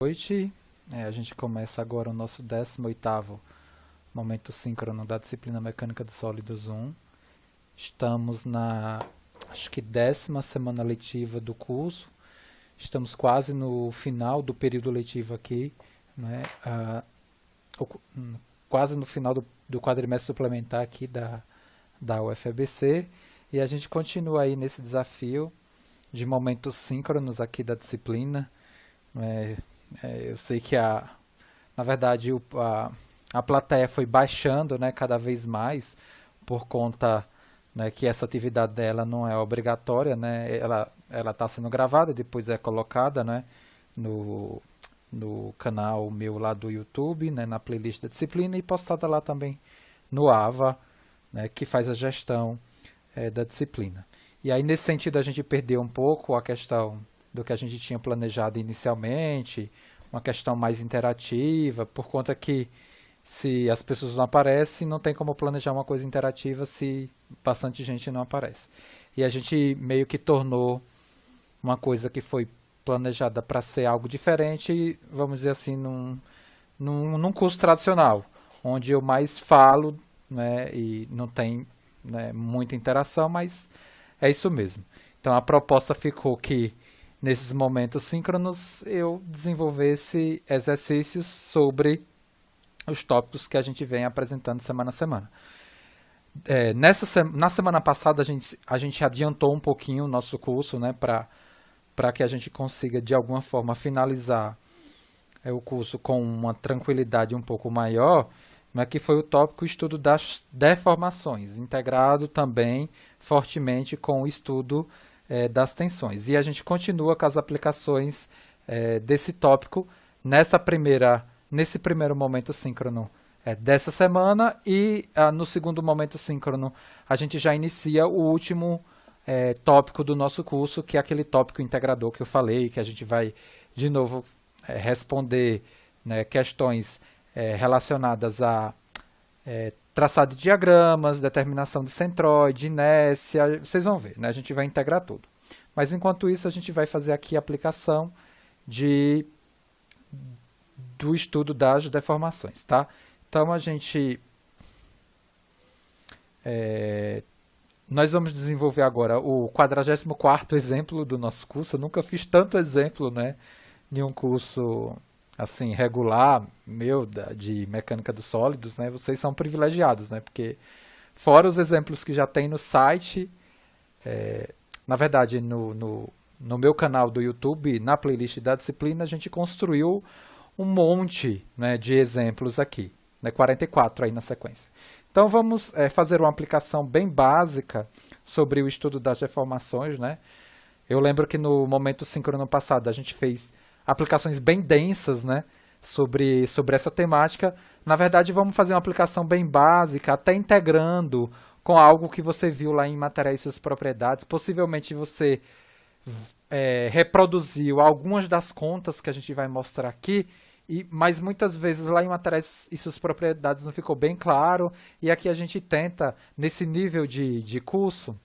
noite. A gente começa agora o nosso 18º momento síncrono da disciplina Mecânica dos Sólidos 1. Estamos na, acho que 10ª semana letiva do curso. Estamos quase no final do período letivo aqui, né? Quase no final do quadrimestre suplementar aqui da UFABC. E a gente continua aí nesse desafio de momentos síncronos aqui da disciplina. Eu sei que na verdade a plateia foi baixando, né, cada vez mais por conta, né, que essa atividade dela não é obrigatória, né, ela está sendo gravada e depois é colocada, né, no canal meu lá do YouTube, né, na playlist da disciplina, e postada lá também no AVA, né, que faz a gestão da disciplina. E aí nesse sentido a gente perdeu um pouco a questão do que a gente tinha planejado inicialmente, uma questão mais interativa, por conta que se as pessoas não aparecem, não tem como planejar uma coisa interativa se bastante gente não aparece. E a gente meio que tornou uma coisa que foi planejada para ser algo diferente, vamos dizer assim, num curso tradicional, onde eu mais falo, né, e não tem, né, muita interação, mas é isso mesmo. Então a proposta ficou que nesses momentos síncronos eu desenvolvesse exercícios sobre os tópicos que a gente vem apresentando semana a semana. Na semana passada a gente adiantou um pouquinho o nosso curso, né, para que a gente consiga de alguma forma finalizar o curso com uma tranquilidade um pouco maior, né, que foi o tópico estudo das deformações, integrado também fortemente com o estudo das tensões. E a gente continua com as aplicações desse tópico nesse primeiro momento síncrono dessa semana, e no segundo momento síncrono a gente já inicia o último tópico do nosso curso, que é aquele tópico integrador que eu falei, que a gente vai de novo responder, né, questões relacionadas a traçado de diagramas, determinação de centroide, inércia, vocês vão ver, né? A gente vai integrar tudo. Mas enquanto isso a gente vai fazer aqui a aplicação do estudo das deformações, tá? Então nós vamos desenvolver agora o 44º exemplo do nosso curso. Eu nunca fiz tanto exemplo, né, em um curso assim regular de mecânica dos sólidos, né? Vocês são privilegiados, né? Porque fora os exemplos que já tem no site, na verdade no meu canal do YouTube, na playlist da disciplina, a gente construiu um monte, né, de exemplos aqui, né, 44 aí na sequência. Então vamos fazer uma aplicação bem básica sobre o estudo das deformações, né? Eu lembro que no momento síncrono passado a gente fez aplicações bem densas, né, sobre essa temática. Na verdade, vamos fazer uma aplicação bem básica, até integrando com algo que você viu lá em Materiais e Suas Propriedades. Possivelmente você reproduziu algumas das contas que a gente vai mostrar aqui, mas muitas vezes lá em Materiais e Suas Propriedades não ficou bem claro, e aqui a gente tenta, nesse nível de curso,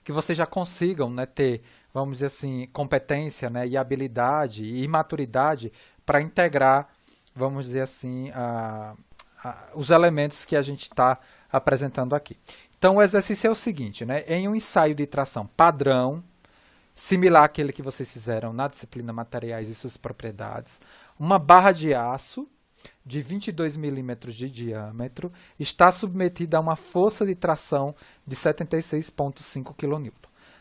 que vocês já consigam, né, ter, vamos dizer assim, competência, né, e habilidade e maturidade para integrar, vamos dizer assim, os elementos que a gente está apresentando aqui. Então o exercício é o seguinte, né, em um ensaio de tração padrão, similar àquele que vocês fizeram na disciplina Materiais e Suas Propriedades, uma barra de aço de 22 milímetros de diâmetro está submetida a uma força de tração de 76,5 kN.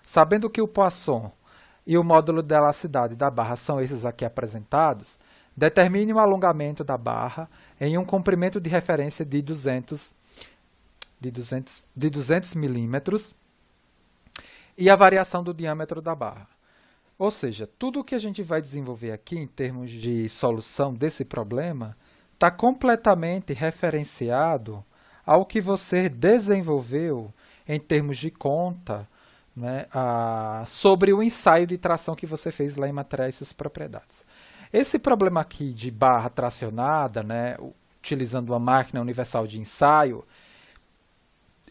Sabendo que o Poisson e o módulo de elasticidade da barra são esses aqui apresentados, determine o alongamento da barra em um comprimento de referência de 200 milímetros e a variação do diâmetro da barra. Ou seja, tudo o que a gente vai desenvolver aqui em termos de solução desse problema está completamente referenciado ao que você desenvolveu em termos de conta, né, sobre o ensaio de tração que você fez lá em Materiais e Suas Propriedades. Esse problema aqui de barra tracionada, né, utilizando uma máquina universal de ensaio,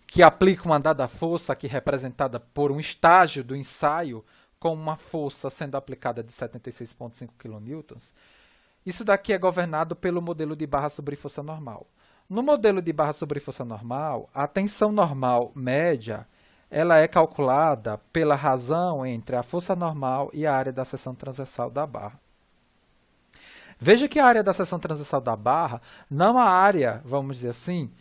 que aplica uma dada força aqui representada por um estágio do ensaio com uma força sendo aplicada de 76,5 kN, Isso daqui é governado pelo modelo de barra sobre força normal. No modelo de barra sobre força normal, a tensão normal média ela é calculada pela razão entre a força normal e a área da seção transversal da barra. Veja que a área da seção transversal da barra não a área, vamos dizer assim,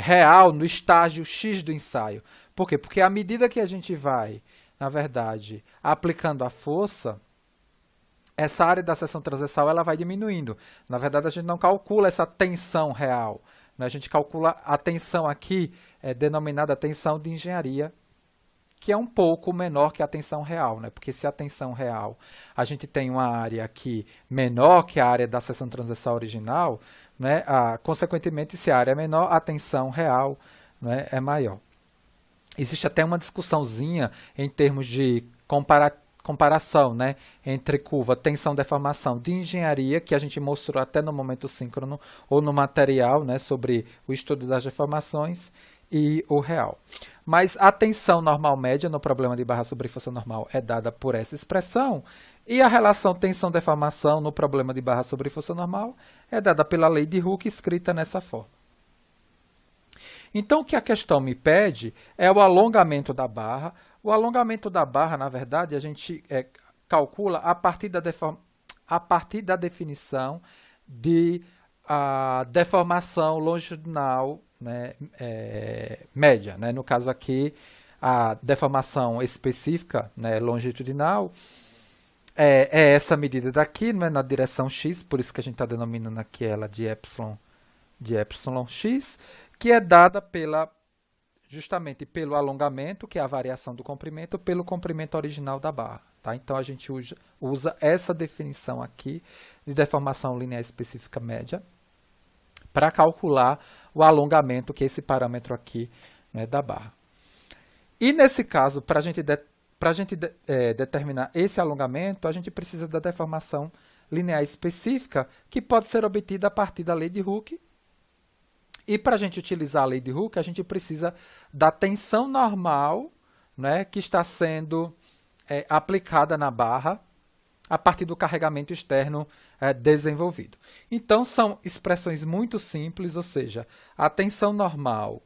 real no estágio X do ensaio. Por quê? Porque à medida que a gente vai, na verdade, aplicando a força, essa área da seção transversal ela vai diminuindo. Na verdade, a gente não calcula essa tensão real. Né? A gente calcula a tensão aqui, denominada tensão de engenharia, que é um pouco menor que a tensão real. Né? Porque se a tensão real, a gente tem uma área aqui menor que a área da seção transversal original, né? Consequentemente, se a área é menor, a tensão real, né, é maior. Existe até uma discussãozinha em termos de comparação, né, entre curva tensão-deformação de engenharia, que a gente mostrou até no momento síncrono, ou no material, né, sobre o estudo das deformações, e o real. Mas a tensão normal média no problema de barra sobre força normal é dada por essa expressão, e a relação tensão-deformação no problema de barra sobre força normal é dada pela lei de Hooke, escrita nessa forma. Então, o que a questão me pede é o alongamento da barra. O alongamento da barra, na verdade, a gente calcula a partir da definição de deformação longitudinal, né, média. Né? No caso aqui, a deformação específica, né, longitudinal é essa medida daqui, não é, na direção x, por isso que a gente está denominando aqui ela de εx, que é dada justamente pelo alongamento, que é a variação do comprimento, pelo comprimento original da barra. Tá? Então, a gente usa essa definição aqui de deformação linear específica média para calcular o alongamento, que é esse parâmetro aqui, né, da barra. E, nesse caso, para a gente determinar esse alongamento, a gente precisa da deformação linear específica, que pode ser obtida a partir da lei de Hooke. E para a gente utilizar a lei de Hooke, a gente precisa da tensão normal, né, que está sendo aplicada na barra a partir do carregamento externo desenvolvido. Então, são expressões muito simples, ou seja, a tensão normal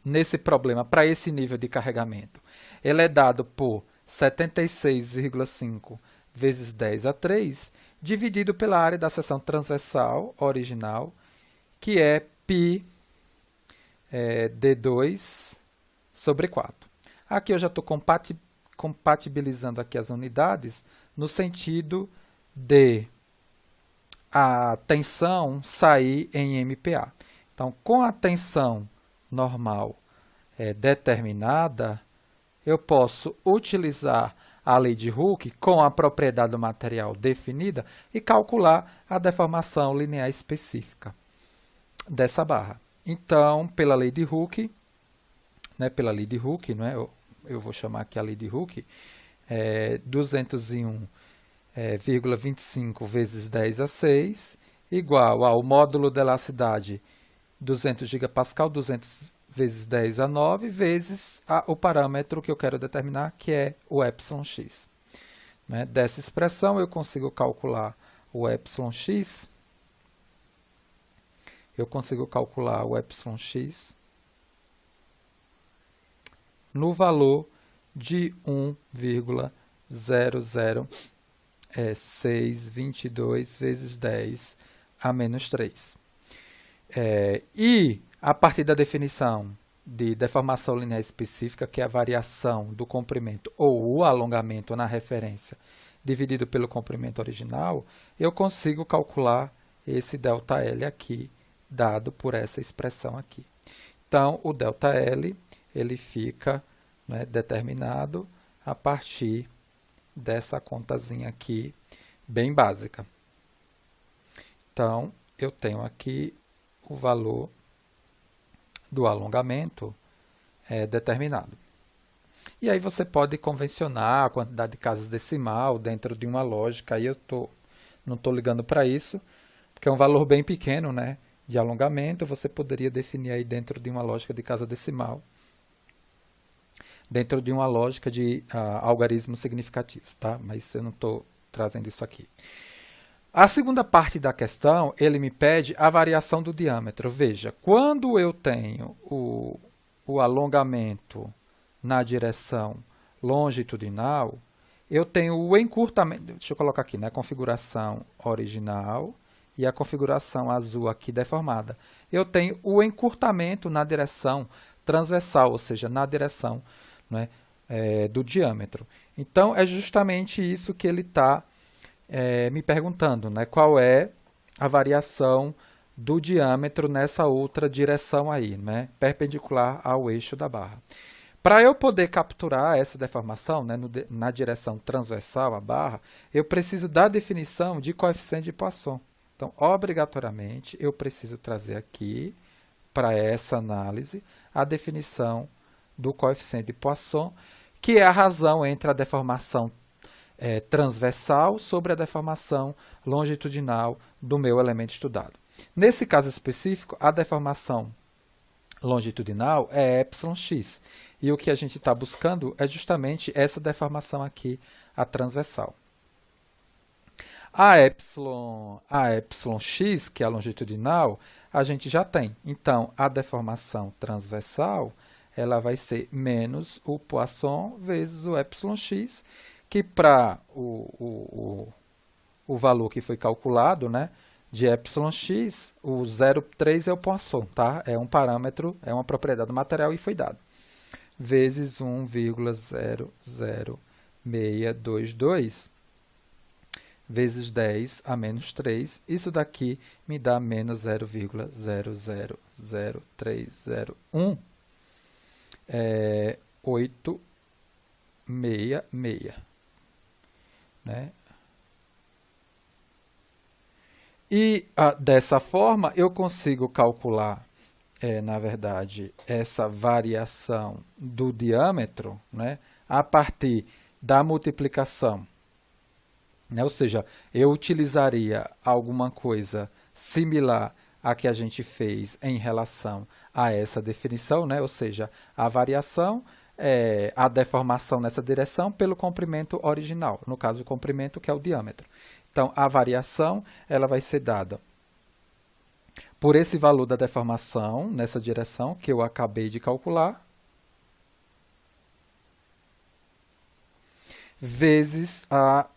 nesse problema, para esse nível de carregamento, ele é dado por 76,5 vezes 10 a 3, dividido pela área da seção transversal original, que é π d2 sobre 4. Aqui eu já estou compatibilizando aqui as unidades no sentido de a tensão sair em MPa. Então, com a tensão normal determinada, eu posso utilizar a lei de Hooke com a propriedade do material definida e calcular a deformação linear específica dessa barra. Então, pela lei de Hooke, né, né, eu vou chamar aqui a lei de Hooke, 201,25 vezes 10 a 6, igual ao módulo da elasticidade 200 gigapascal, 200 vezes 10 a 9, vezes o parâmetro que eu quero determinar, que é o εx. Né? Dessa expressão, eu consigo calcular o εx, no valor de 1,00622 vezes 10 a menos 3. E, a partir da definição de deformação linear específica, que é a variação do comprimento ou o alongamento na referência dividido pelo comprimento original, eu consigo calcular esse ΔL aqui, dado por essa expressão aqui. Então, o ΔL ele fica, né, determinado a partir dessa contazinha aqui, bem básica. Então, eu tenho aqui o valor do alongamento determinado. E aí você pode convencionar a quantidade de casas decimal dentro de uma lógica. Aí eu não estou ligando para isso, porque é um valor bem pequeno, né, de alongamento. Você poderia definir aí dentro de uma lógica de casa decimal, dentro de uma lógica de algarismos significativos, tá? Mas eu não estou trazendo isso aqui. A segunda parte da questão, ele me pede a variação do diâmetro. Veja, quando eu tenho o alongamento na direção longitudinal, eu tenho o encurtamento, deixa eu colocar aqui, né, configuração original e a configuração azul aqui deformada. Eu tenho o encurtamento na direção transversal, ou seja, na direção, né, do diâmetro. Então, é justamente isso que ele está me perguntando, né, qual é a variação do diâmetro nessa outra direção aí, né, perpendicular ao eixo da barra. Para eu poder capturar essa deformação, né, na direção transversal à barra, eu preciso da definição de coeficiente de Poisson. Então, obrigatoriamente, eu preciso trazer aqui, para essa análise, a definição do coeficiente de Poisson, que é a razão entre a deformação transversal sobre a deformação longitudinal do meu elemento estudado. Nesse caso específico, a deformação longitudinal é εx. E o que a gente está buscando é justamente essa deformação aqui, a transversal. A εx, que é a longitudinal, a gente já tem. Então, a deformação transversal ela vai ser menos o Poisson vezes o εx, que para o valor que foi calculado, né, de εx, o 0,3 é o Poisson, tá? É um parâmetro, é uma propriedade do material e foi dado. Vezes 1,00622 vezes 10 a menos 3. Isso daqui me dá menos 0,000301. 866. Né? E dessa forma eu consigo calcular, na verdade, essa variação do diâmetro, né, a partir da multiplicação. Né? Ou seja, eu utilizaria alguma coisa similar à que a gente fez em relação a essa definição, né? Ou seja, a variação é a deformação nessa direção pelo comprimento original, no caso o comprimento que é o diâmetro. Então, a variação ela vai ser dada por esse valor da deformação nessa direção que eu acabei de calcular, vezes a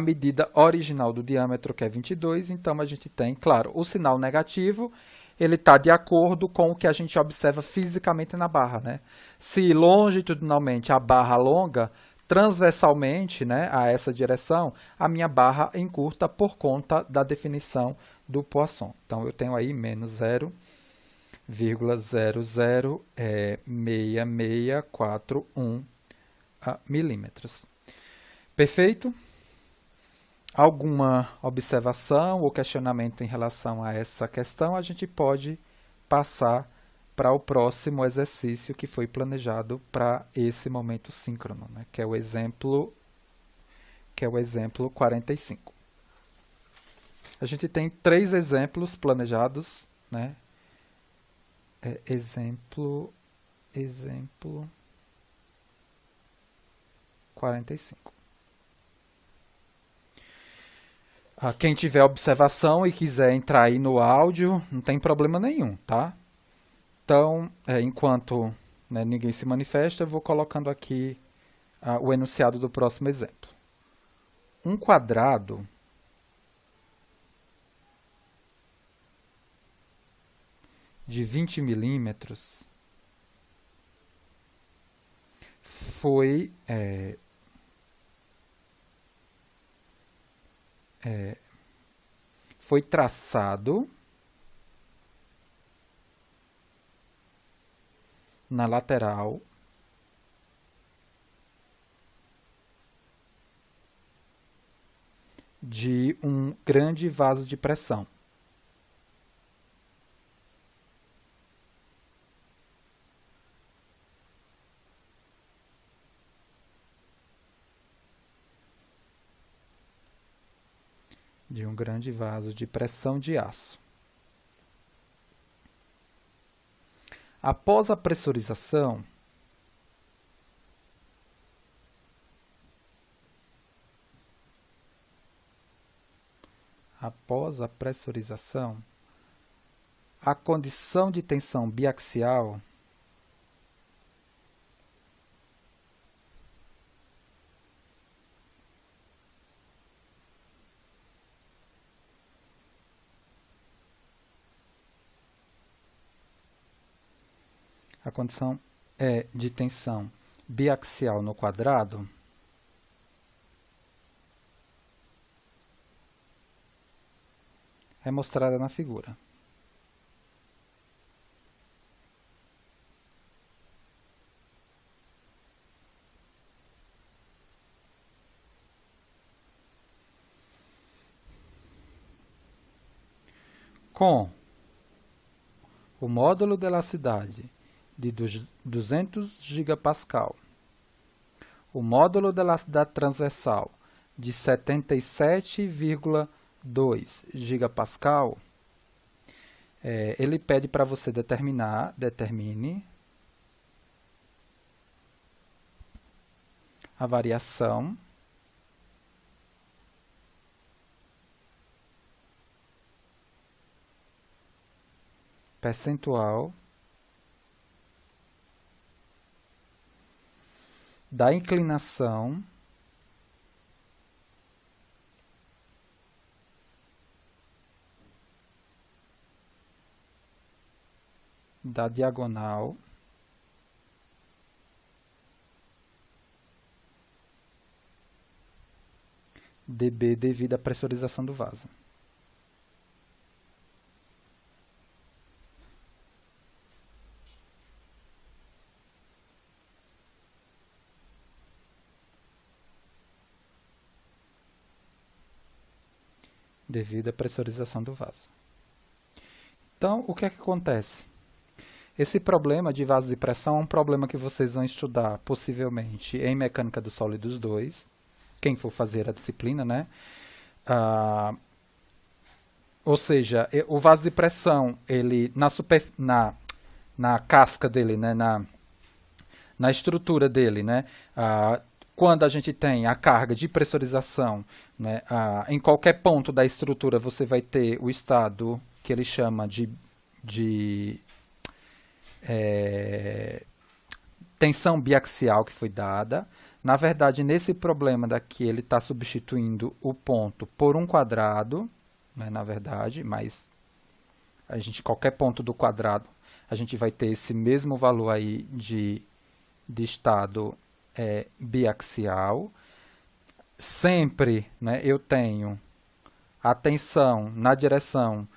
medida original do diâmetro, que é 22. Então, a gente tem, claro, o sinal negativo, ele está de acordo com o que a gente observa fisicamente na barra. Né? Se longitudinalmente a barra alonga, transversalmente, né, a essa direção, a minha barra encurta por conta da definição do Poisson. Então, eu tenho aí menos 0,006641 milímetros. Perfeito? Alguma observação ou questionamento em relação a essa questão, a gente pode passar para o próximo exercício que foi planejado para esse momento síncrono, né? que é o exemplo 45. A gente tem 3 exemplos planejados, né? Exemplo 45. Quem tiver observação e quiser entrar aí no áudio, não tem problema nenhum, tá? Então, enquanto ninguém se manifesta, eu vou colocando aqui o enunciado do próximo exemplo. Um quadrado de 20 milímetros foi traçado na lateral de um grande vaso de pressão. De um grande vaso de pressão de aço. Após a pressurização, após a pressurização, a condição de tensão biaxial de tensão biaxial no quadrado é mostrada na figura. Com o módulo de elasticidade de 200 gigapascal, o módulo de elasticidade transversal de 77,2 gigapascal, ele pede para você determine a variação percentual da inclinação da diagonal dB devido à pressurização do vaso. Devido à pressurização do vaso. Então, o que é que acontece? Esse problema de vaso de pressão é um problema que vocês vão estudar, possivelmente, em Mecânica dos Sólidos 2, quem for fazer a disciplina, né? Ou seja, o vaso de pressão, ele, na casca dele, né? na estrutura dele, né? Quando a gente tem a carga de pressurização, né, em qualquer ponto da estrutura você vai ter o estado que ele chama de tensão biaxial que foi dada. Na verdade, nesse problema daqui, ele está substituindo o ponto por um quadrado, né, na verdade, mas qualquer ponto do quadrado, a gente vai ter esse mesmo valor aí de estado biaxial. Sempre, né, eu tenho a tensão na direção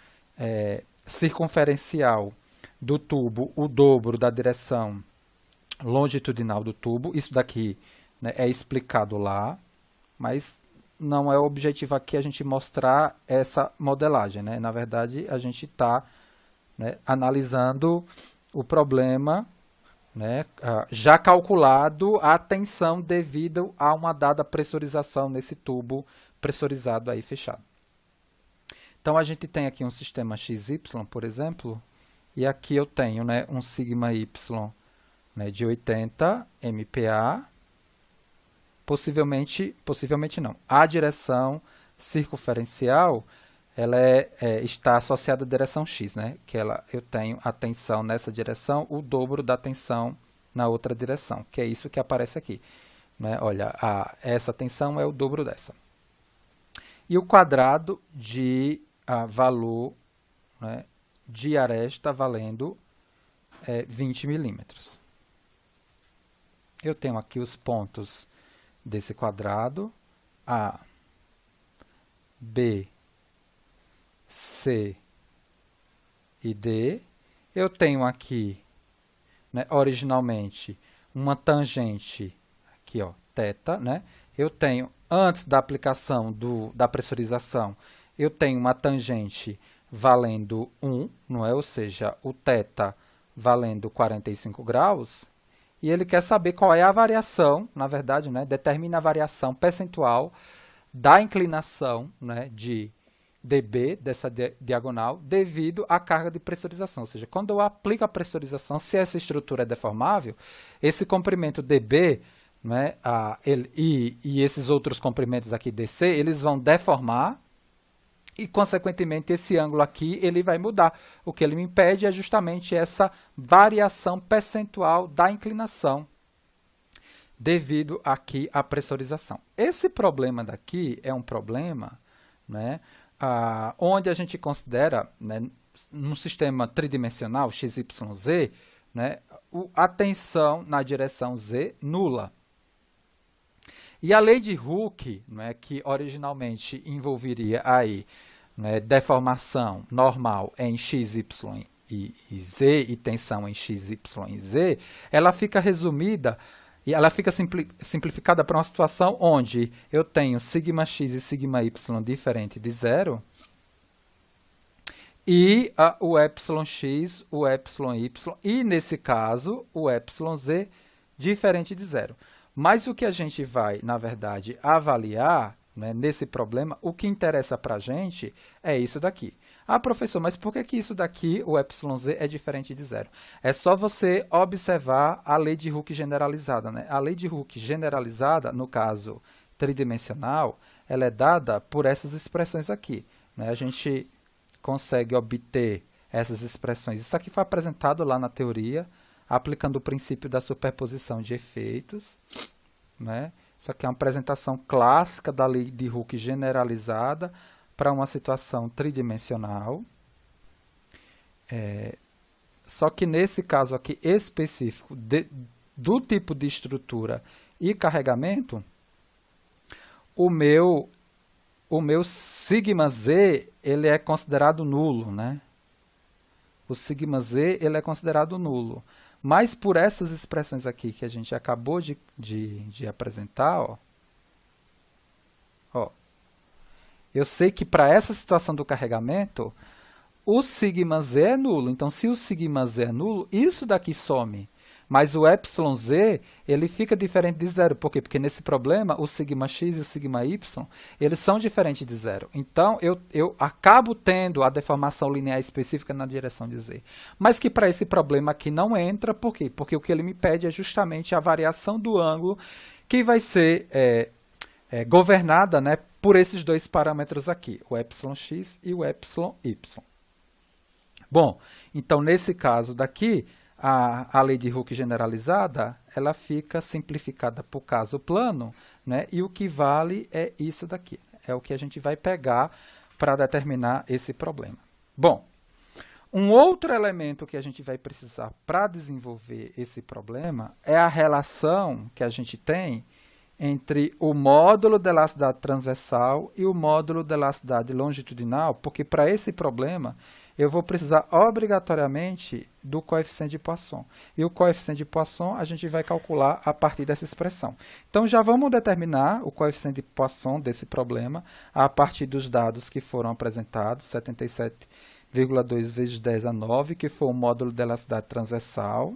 circunferencial do tubo, o dobro da direção longitudinal do tubo. Isso daqui, né, é explicado lá, mas não é o objetivo aqui a gente mostrar essa modelagem, né? Na verdade, a gente está, né, analisando o problema, né, já calculado a tensão devido a uma dada pressurização nesse tubo pressurizado aí fechado. Então, a gente tem aqui um sistema XY, por exemplo, e aqui eu tenho, né, um sigma Y, né, de 80 MPa, possivelmente não. A direção circunferencial ela está associada à direção x, né? Que eu tenho a tensão nessa direção, o dobro da tensão na outra direção, que é isso que aparece aqui, né? Olha, essa tensão é o dobro dessa. E o quadrado de valor, né, de aresta valendo 20 milímetros. Eu tenho aqui os pontos desse quadrado, A, B, C e D. Eu tenho aqui, né, originalmente, uma tangente, aqui, ó, θ, né? Eu tenho, antes da aplicação da pressurização, eu tenho uma tangente valendo 1, não é? Ou seja, o θ valendo 45 graus, e ele quer saber qual é a variação, na verdade, né, determina a variação percentual da inclinação, né, de dB, dessa diagonal, devido à carga de pressurização. Ou seja, quando eu aplico a pressurização, se essa estrutura é deformável, esse comprimento dB, né, e esses outros comprimentos aqui DC, eles vão deformar e, consequentemente, esse ângulo aqui ele vai mudar. O que ele me impede é justamente essa variação percentual da inclinação devido aqui à pressurização. Esse problema daqui é um problema, né, onde a gente considera, né, num sistema tridimensional, x, y, z, né, a tensão na direção z nula. E a lei de Hooke, né, que originalmente envolveria aí, né, deformação normal em x, y e z e tensão em x, y e z, ela fica resumida e ela fica simplificada para uma situação onde eu tenho σx e σy diferente de zero e o εx, o εy e, nesse caso, o εz diferente de zero. Mas o que a gente vai, na verdade, avaliar, né, nesse problema, o que interessa para a gente é isso daqui. Ah, professor, mas por que isso daqui, o εz, é diferente de zero? É só você observar a lei de Hooke generalizada, né? A lei de Hooke generalizada, no caso tridimensional, ela é dada por essas expressões aqui, né? A gente consegue obter essas expressões. Isso aqui foi apresentado lá na teoria, aplicando o princípio da superposição de efeitos, né? Isso aqui é uma apresentação clássica da lei de Hooke generalizada para uma situação tridimensional. Só que nesse caso aqui específico do tipo de estrutura e carregamento, o meu σz ele é considerado nulo, né? O σz ele é considerado nulo. Mas por essas expressões aqui que a gente acabou de apresentar, eu sei que para essa situação do carregamento, o σz é nulo. Então, se o σz é nulo, isso daqui some. Mas o εz, ele fica diferente de zero. Por quê? Porque nesse problema, o σx e o σy, eles são diferentes de zero. Então, eu acabo tendo a deformação linear específica na direção de z. Mas que para esse problema aqui não entra. Por quê? Porque o que ele me pede é justamente a variação do ângulo que vai ser governada, né, por esses dois parâmetros aqui, o εx e o εy. Bom, então, nesse caso daqui, a lei de Hooke generalizada, ela fica simplificada por caso plano, né? E o que vale é isso daqui. É o que a gente vai pegar para determinar esse problema. Bom, um outro elemento que a gente vai precisar para desenvolver esse problema é a relação que a gente tem entre o módulo de elasticidade transversal e o módulo de elasticidade longitudinal, porque para esse problema eu vou precisar obrigatoriamente do coeficiente de Poisson. E o coeficiente de Poisson a gente vai calcular a partir dessa expressão. Então, já vamos determinar o coeficiente de Poisson desse problema a partir dos dados que foram apresentados, 77,2 vezes 10 a 9, que foi o módulo de elasticidade transversal.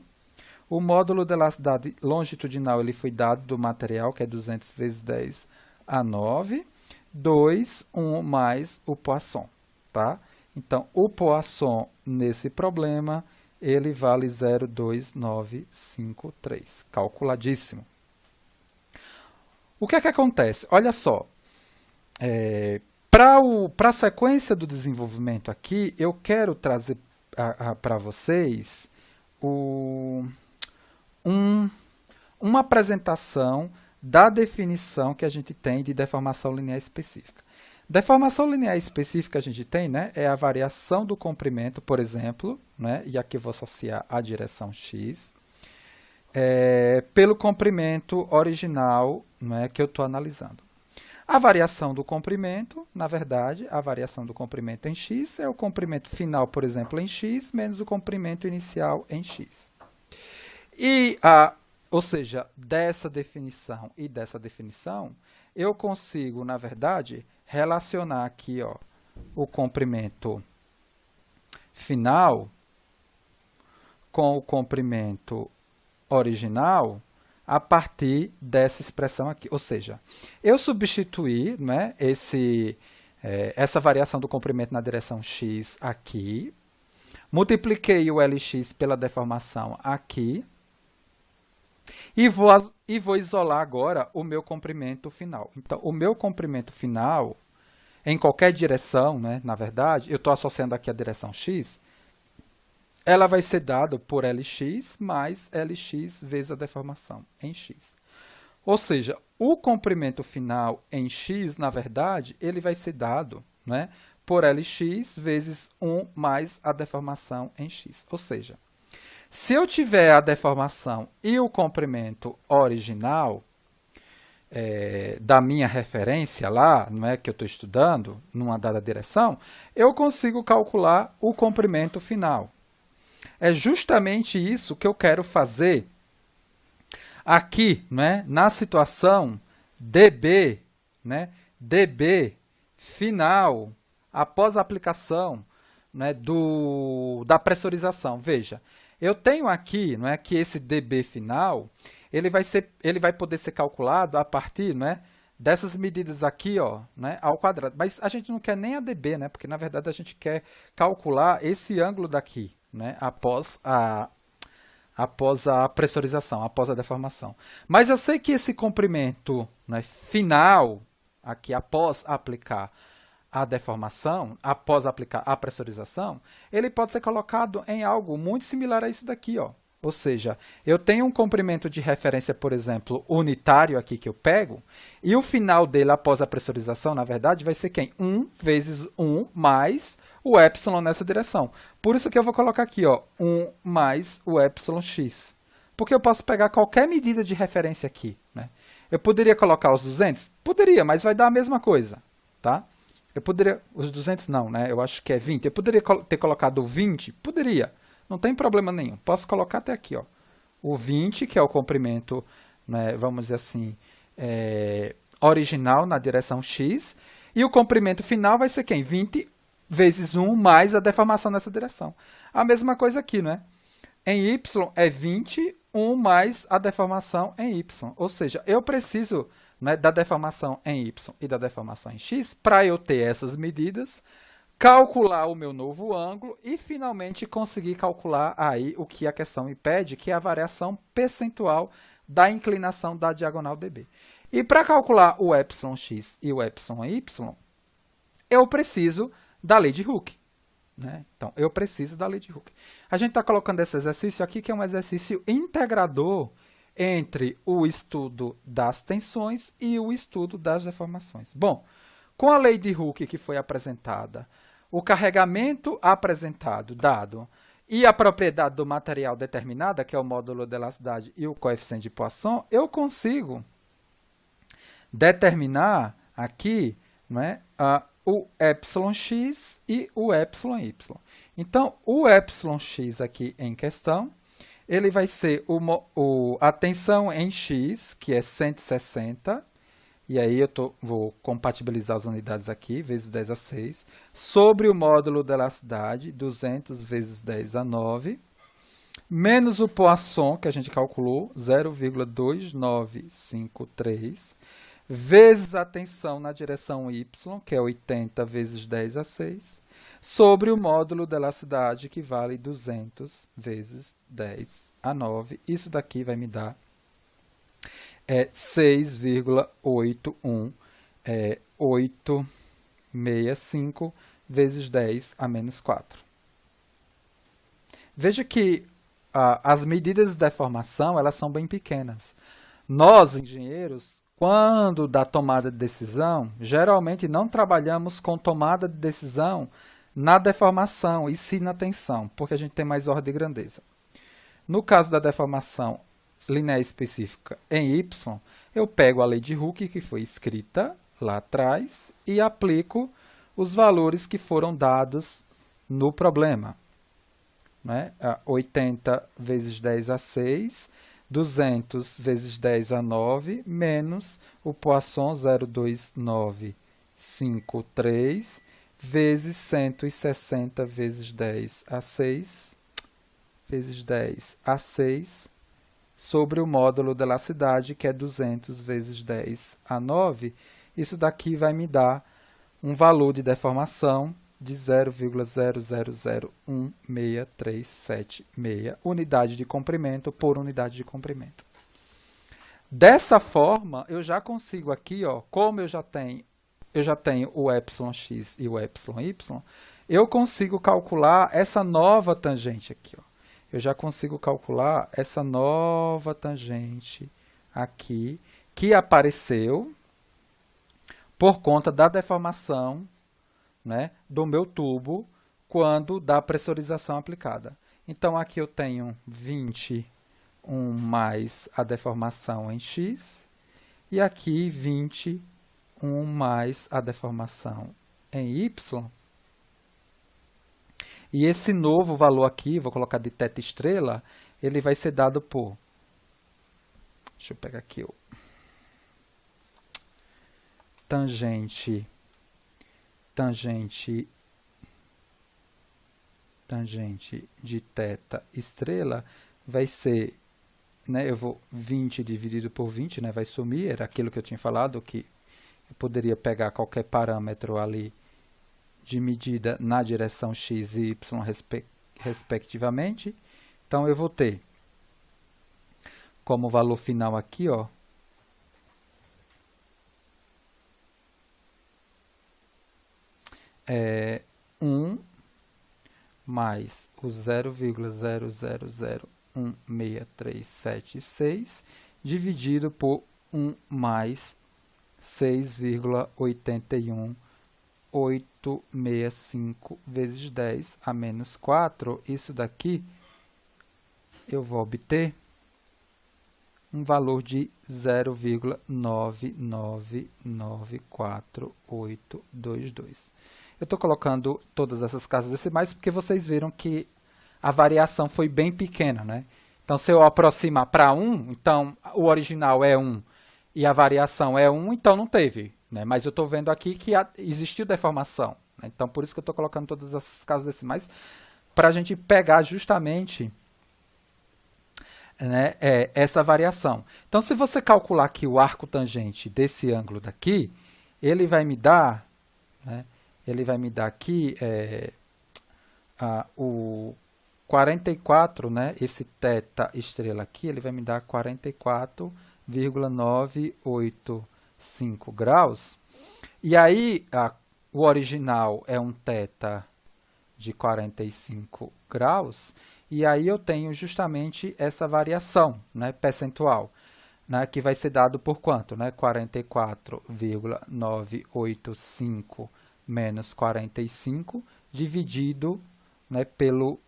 O módulo de elasticidade longitudinal ele foi dado do material, que é 200 vezes 10 a 9, 2, 1 mais o Poisson, tá? Então, o Poisson nesse problema, ele vale 0,2953. Calculadíssimo. O que é que acontece? Olha só, para a sequência do desenvolvimento aqui, eu quero trazer para vocês uma apresentação da definição que a gente tem de deformação linear específica. Deformação linear específica a gente tem, né, é a variação do comprimento, por exemplo, né, e aqui eu vou associar a direção x, pelo comprimento original, né, que eu estou analisando. A variação do comprimento, na verdade, a variação do comprimento em x é o comprimento final, por exemplo, em x, menos o comprimento inicial em x. E, ou seja, dessa definição e dessa definição, eu consigo, na verdade, relacionar aqui, ó, o comprimento final com o comprimento original a partir dessa expressão aqui. Ou seja, eu substituí, né, essa variação do comprimento na direção x aqui, multipliquei o Lx pela deformação aqui, e vou isolar agora o meu comprimento final. Então, o meu comprimento final em qualquer direção, né, na verdade, eu estou associando aqui a direção x, ela vai ser dada por Lx mais Lx vezes a deformação em x. Ou seja, o comprimento final em x, na verdade, ele vai ser dado, né, por Lx vezes 1 mais a deformação em x. Ou seja, se eu tiver a deformação e o comprimento original da minha referência lá, não é, que eu estou estudando, numa dada direção, eu consigo calcular o comprimento final. É justamente isso que eu quero fazer aqui, né, na situação dB, né, dB final, após a aplicação, né, da pressurização. Veja, eu tenho aqui, não é, que esse dB final, ele vai poder ser calculado a partir, né, dessas medidas aqui, ó, né, ao quadrado. Mas a gente não quer nem a dB, né, porque na verdade a gente quer calcular esse ângulo daqui, né, após a pressurização, após a deformação. Mas eu sei que esse comprimento, né, final, aqui após aplicar a deformação, após aplicar a pressurização, ele pode ser colocado em algo muito similar a isso daqui, ó. Ou seja, eu tenho um comprimento de referência, por exemplo, unitário aqui que eu pego, e o final dele após a pressurização, na verdade, vai ser quem? 1 vezes 1 mais o epsilon nessa direção. Por isso que eu vou colocar aqui, ó, 1 mais o epsilon x. Porque eu posso pegar qualquer medida de referência aqui, né? Eu poderia colocar os 200? Poderia, mas vai dar a mesma coisa, tá? Eu poderia... Os 200 não, né? Eu acho que é 20. Eu poderia ter colocado o 20? Poderia. Não tem problema nenhum. Posso colocar até aqui, ó, o 20, que é o comprimento, né, vamos dizer assim, original na direção x, e o comprimento final vai ser quem? 20 vezes 1 mais a deformação nessa direção. A mesma coisa aqui, né? Em y é 20, 1 mais a deformação em y. Ou seja, eu preciso, né, da deformação em y e da deformação em x para eu ter essas medidas, calcular o meu novo ângulo e, finalmente, conseguir calcular aí o que a questão me pede, que é a variação percentual da inclinação da diagonal dB. E para calcular o εx e o εy, eu preciso da lei de Hooke, né? Então, eu preciso da lei de Hooke. A gente está colocando esse exercício aqui, que é um exercício integrador entre o estudo das tensões e o estudo das deformações. Bom, com a lei de Hooke que foi apresentada, o carregamento apresentado, dado, e a propriedade do material determinada, que é o módulo de elasticidade e o coeficiente de Poisson, eu consigo determinar aqui, né, o εx e o εy. Então, o εx aqui em questão, ele vai ser a tensão em x, que é 160, e aí eu vou compatibilizar as unidades aqui, vezes 10 a 6, sobre o módulo de elasticidade, 200 vezes 10 a 9, menos o Poisson, que a gente calculou, 0,2953, vezes a tensão na direção y, que é 80 vezes 10 a 6, sobre o módulo de elasticidade, que vale 200 vezes 10 a 9. Isso daqui vai me dar 6,865 vezes 10 a menos 4. Veja que as medidas de deformação elas são bem pequenas. Nós, engenheiros, quando da tomada de decisão, geralmente não trabalhamos com tomada de decisão na deformação e sim na tensão, porque a gente tem mais ordem de grandeza. No caso da deformação linear específica em y, eu pego a lei de Hooke, que foi escrita lá atrás, e aplico os valores que foram dados no problema, né? 80 vezes 10 a 6, 200 vezes 10 a 9, menos o Poisson 0,2953, vezes 160 vezes 10 a 6, vezes 10 a 6, sobre o módulo de elasticidade, que é 200 vezes 10 a 9. Isso daqui vai me dar um valor de deformação de 0,0001637,6 unidade de comprimento por unidade de comprimento. Dessa forma, eu já consigo aqui, ó, como eu eu já tenho o εx e o εy, eu consigo calcular essa nova tangente aqui. Ó. Eu já consigo calcular essa nova tangente aqui, que apareceu por conta da deformação, né, do meu tubo quando da pressurização aplicada. Então, aqui eu tenho 21 mais a deformação em x, e aqui 21 mais a deformação em y. E esse novo valor aqui, vou colocar de θ estrela, ele vai ser dado por... Deixa eu pegar aqui o tangente de θ estrela vai ser, né, eu vou 20 dividido por 20, né, vai sumir, era aquilo que eu tinha falado, que eu poderia pegar qualquer parâmetro ali de medida na direção x e y respectivamente. Então, eu vou ter como valor final aqui, ó, 1 mais o 0,0001636 dividido por 1 mais 6,81865 vezes 10 a menos 4. Isso daqui eu vou obter um valor de 0,9994822. Eu estou colocando todas essas casas decimais porque vocês viram que a variação foi bem pequena, né? Então, se eu aproximar para 1, então o original é 1 e a variação é 1, então não teve, né? Mas eu estou vendo aqui que existiu deformação, né? Então, por isso que eu estou colocando todas essas casas decimais, para a gente pegar justamente, né, essa variação. Então, se você calcular aqui o arco tangente desse ângulo daqui, ele vai me dar, né, aqui o 44, né, esse θ estrela aqui, ele vai me dar 44,985 graus. E aí, o original é um θ de 45 graus, e aí eu tenho justamente essa variação, né, percentual, né, que vai ser dado por quanto? Né, 44,985 menos 45, dividido, né, pelo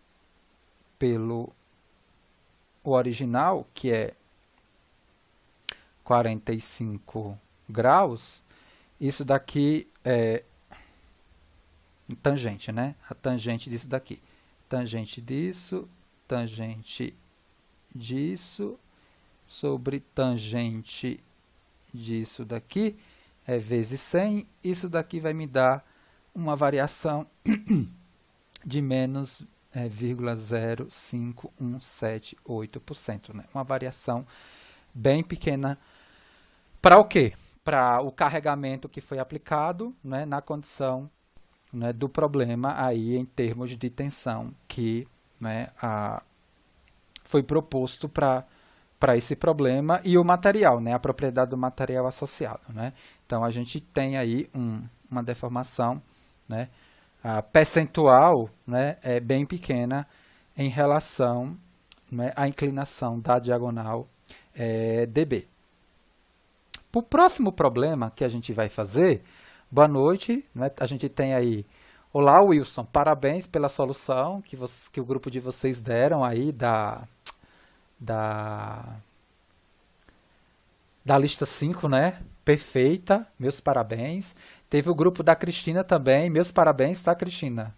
o original, que é 45 graus. Isso daqui é tangente, né? A tangente disso daqui. Tangente disso sobre tangente disso daqui é vezes 100. Isso daqui vai me dar uma variação de menos 0,0517,8%, né? Uma variação bem pequena. Para o quê? Para o carregamento que foi aplicado, né, na condição, né, do problema aí em termos de tensão que, né, foi proposto para esse problema, e o material, né, a propriedade do material associado, né? Então, a gente tem aí uma deformação, né, percentual, né, é bem pequena em relação, né, à inclinação da diagonal dB. Para o próximo problema que a gente vai fazer, boa noite, né, a gente tem aí, olá Wilson, parabéns pela solução que o grupo de vocês deram aí da lista 5, né? Perfeita, meus parabéns. Teve o grupo da Cristina também, meus parabéns, tá, Cristina?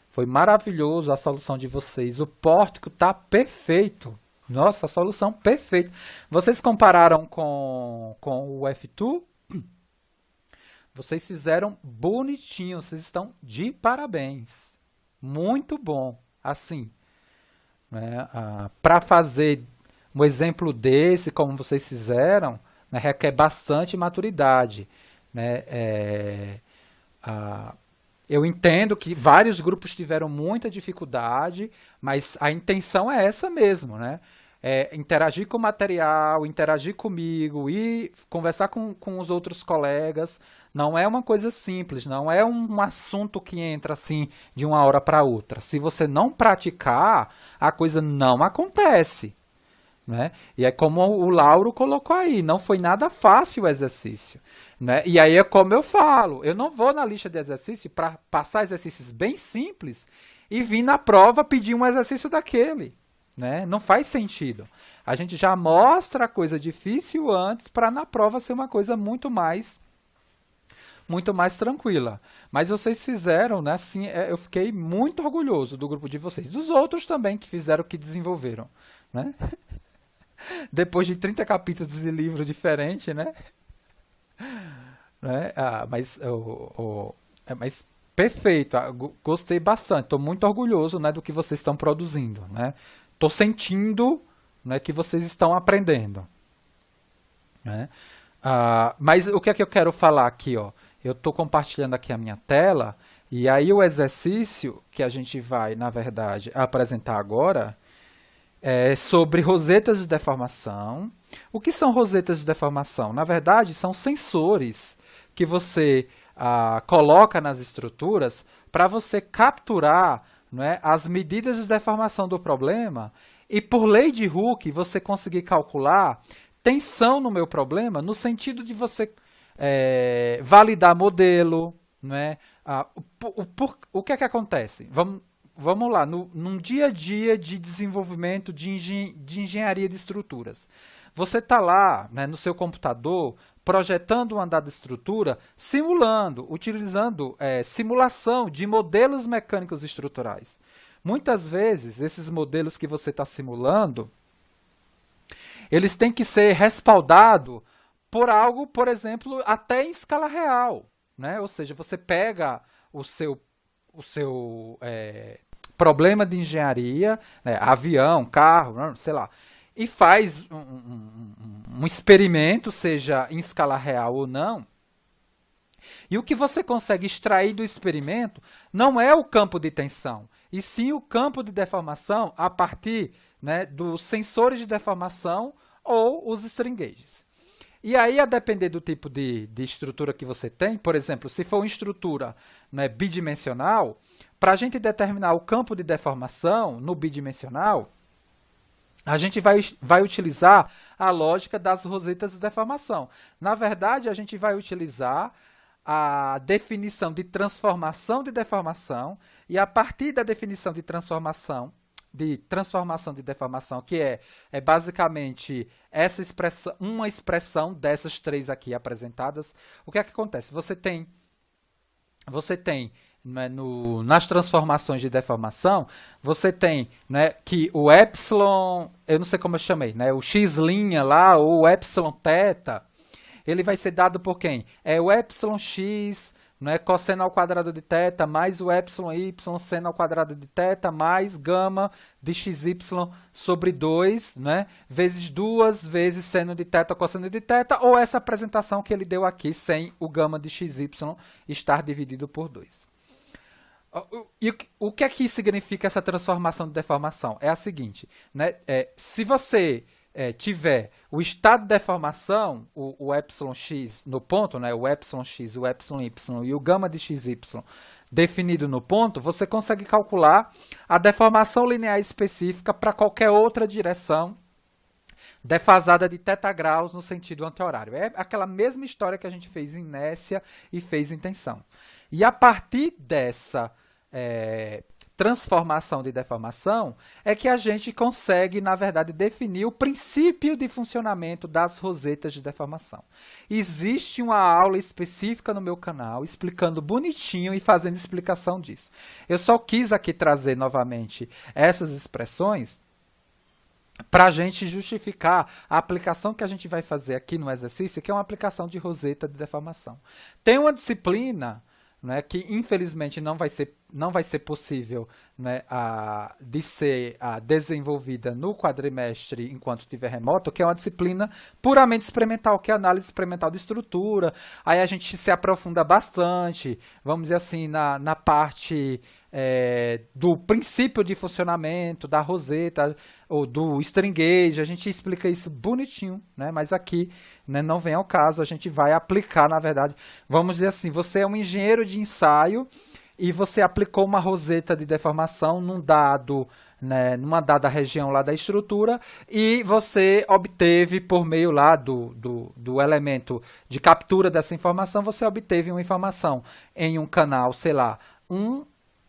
Foi maravilhoso a solução de vocês, o pórtico tá perfeito. Nossa, a solução perfeita. Vocês compararam com o F2? Vocês fizeram bonitinho, vocês estão de parabéns. Muito bom. Assim, né, para fazer um exemplo desse, como vocês fizeram, né, requer bastante maturidade, né? Eu entendo que vários grupos tiveram muita dificuldade, mas a intenção é essa mesmo, né? interagir com o material, interagir comigo e conversar com os outros colegas. Não é uma coisa simples, não é um assunto que entra assim de uma hora para outra. Se você não praticar, a coisa não acontece. Né? E é como o Lauro colocou aí, não foi nada fácil o exercício. Né? E aí é como eu falo, eu não vou na lista de exercícios para passar exercícios bem simples e vir na prova pedir um exercício daquele. Né? Não faz sentido. A gente já mostra a coisa difícil antes para na prova ser uma coisa muito mais tranquila. Mas vocês fizeram, né? Assim, eu fiquei muito orgulhoso do grupo de vocês. Dos outros também que fizeram, que desenvolveram. Né? Depois de 30 capítulos de livro diferente, né? Né? Mas perfeito, gostei bastante, estou muito orgulhoso, né, do que vocês estão produzindo, né? Estou sentindo, né, que vocês estão aprendendo. Né? Mas o que é que eu quero falar aqui? Ó? Eu estou compartilhando aqui a minha tela, e aí o exercício que a gente vai, na verdade, apresentar agora é sobre rosetas de deformação. O que são rosetas de deformação? Na verdade, são sensores que você coloca nas estruturas para você capturar, né, as medidas de deformação do problema e, por lei de Hooke, você conseguir calcular tensão no meu problema no sentido de você validar modelo. Né? O que é que acontece? Vamos lá, num dia a dia de desenvolvimento de engenharia de estruturas. Você está lá, né, no seu computador, projetando uma dada estrutura, simulando, utilizando simulação de modelos mecânicos estruturais. Muitas vezes, esses modelos que você está simulando, eles têm que ser respaldados por algo, por exemplo, até em escala real. Né? Ou seja, você pega o seu problema de engenharia, né, avião, carro, sei lá, e faz um experimento, seja em escala real ou não, e o que você consegue extrair do experimento não é o campo de tensão, e sim o campo de deformação a partir, né, dos sensores de deformação ou os strain gauges. E aí, a depender do tipo de estrutura que você tem, por exemplo, se for uma estrutura, né, bidimensional, para a gente determinar o campo de deformação no bidimensional, a gente vai utilizar a lógica das rosetas de deformação. Na verdade, a gente vai utilizar a definição de transformação de deformação, e a partir da definição de transformação de deformação, que é basicamente uma expressão dessas três aqui apresentadas, o que é que acontece? Você tem né, nas transformações de deformação, você tem, né, que o epsilon, eu não sei como eu chamei, né, o x' lá, ou o epsilon θ, ele vai ser dado por quem? É o epsilon x, né, cosseno ao quadrado de θ, mais o epsilon y, seno ao quadrado de θ, mais gama de xy sobre 2, né, vezes 2 vezes seno de θ, cosseno de θ, ou essa apresentação que ele deu aqui, sem o gama de xy estar dividido por 2. E o que é que significa essa transformação de deformação? É a seguinte, né, se você tiver o estado de deformação, o epsilon x no ponto, né, o epsilon x, o epsilon y e o gama de xy definido no ponto, você consegue calcular a deformação linear específica para qualquer outra direção defasada de θ graus no sentido anti-horário. É aquela mesma história que a gente fez em inércia e fez em tensão. E a partir dessa transformação de deformação é que a gente consegue, na verdade, definir o princípio de funcionamento das rosetas de deformação. Existe uma aula específica no meu canal explicando bonitinho e fazendo explicação disso. Eu só quis aqui trazer novamente essas expressões para a gente justificar a aplicação que a gente vai fazer aqui no exercício, que é uma aplicação de roseta de deformação. Tem uma disciplina, né, que infelizmente não vai ser não vai ser possível, né, de ser desenvolvida no quadrimestre enquanto estiver remoto, que é uma disciplina puramente experimental, que é análise experimental de estrutura. Aí a gente se aprofunda bastante, vamos dizer assim, na parte do princípio de funcionamento, da roseta, ou do string gauge, a gente explica isso bonitinho, né? Mas aqui, né, não vem ao caso, a gente vai aplicar, na verdade, vamos dizer assim, você é um engenheiro de ensaio e você aplicou uma roseta de deformação num dado, né, numa dada região lá da estrutura e você obteve por meio lá do elemento de captura dessa informação, você obteve uma informação em um canal, sei lá, 1,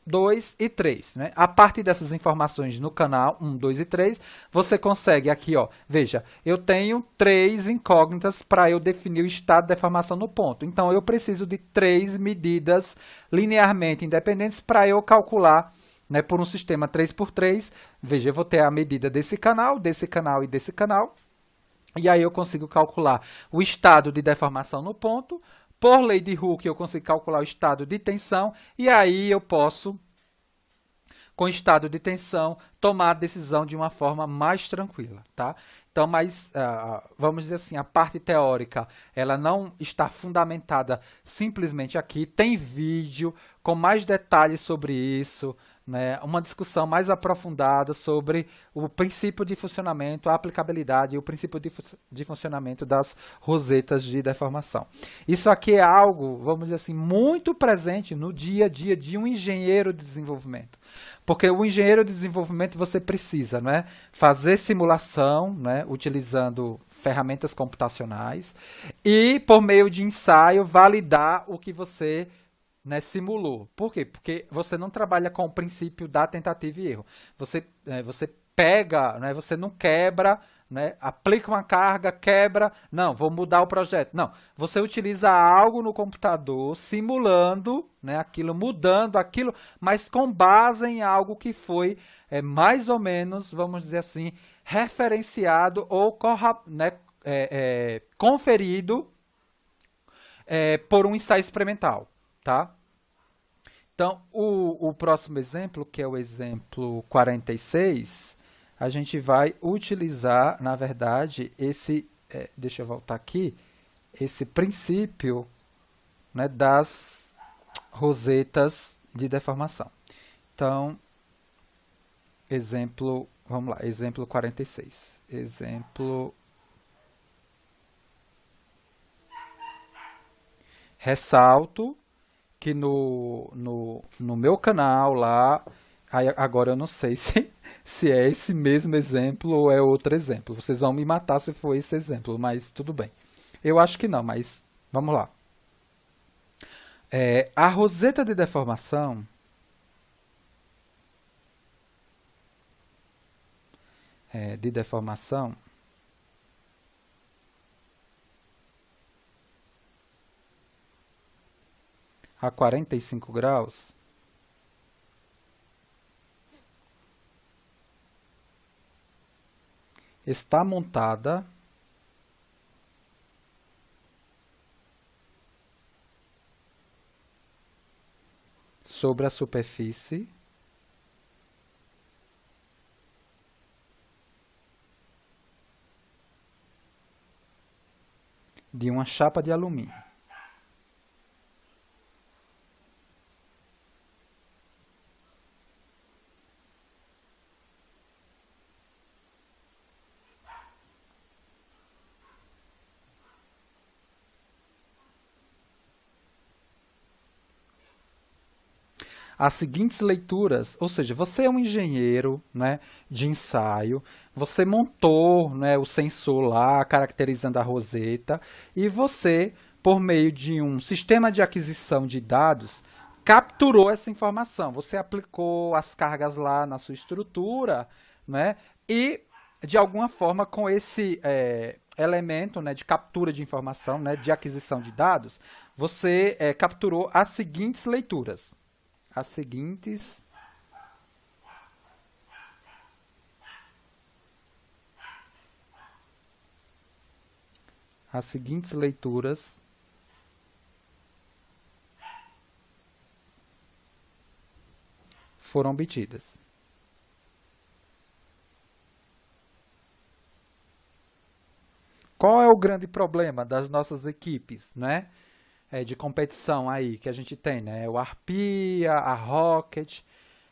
2 e 3. Né? A partir dessas informações no canal 1, 2 e 3, você consegue aqui, ó, veja, eu tenho 3 incógnitas para eu definir o estado de deformação no ponto. Então, eu preciso de 3 medidas linearmente independentes para eu calcular, né, por um sistema 3x3. Veja, eu vou ter a medida desse canal e desse canal. E aí eu consigo calcular o estado de deformação no ponto. Por lei de Hooke, eu consigo calcular o estado de tensão, e aí eu posso, com estado de tensão, tomar a decisão de uma forma mais tranquila, tá? Então, mas, vamos dizer assim, a parte teórica, ela não está fundamentada simplesmente aqui, tem vídeo com mais detalhes sobre isso, né, uma discussão mais aprofundada sobre o princípio de funcionamento, a aplicabilidade e o princípio de funcionamento das rosetas de deformação. Isso aqui é algo, vamos dizer assim, muito presente no dia a dia de um engenheiro de desenvolvimento. Porque o engenheiro de desenvolvimento você precisa, né, fazer simulação, né, utilizando ferramentas computacionais e, por meio de ensaio, validar o que você, né, simulou. Por quê? Porque você não trabalha com o princípio da tentativa e erro. Você pega, né, você não quebra, né, aplica uma carga, quebra, não, vou mudar o projeto. Não, você utiliza algo no computador, simulando, né, aquilo, mudando aquilo, mas com base em algo que foi mais ou menos, vamos dizer assim, referenciado ou né, conferido por um ensaio experimental. Tá? Então, o próximo exemplo, que é o exemplo 46, a gente vai utilizar, na verdade, deixa eu voltar aqui, esse princípio, né, das rosetas de deformação. Então, vamos lá, exemplo 46. Ressalto que no meu canal lá, agora eu não sei se é esse mesmo exemplo ou é outro exemplo. Vocês vão me matar se for esse exemplo, mas tudo bem. Eu acho que não, mas vamos lá. A roseta de deformação a 45 graus está montada sobre a superfície de uma chapa de alumínio. As seguintes leituras, ou seja, você é um engenheiro, né, de ensaio, você montou, né, o sensor lá, caracterizando a roseta, e você, por meio de um sistema de aquisição de dados, capturou essa informação. Você aplicou as cargas lá na sua estrutura, né, e, de alguma forma, com esse elemento, né, de captura de informação, né, de aquisição de dados, você capturou as seguintes leituras. As seguintes leituras foram obtidas. Qual é o grande problema das nossas equipes, né, de competição aí que a gente tem, né? O Arpia, a Rocket,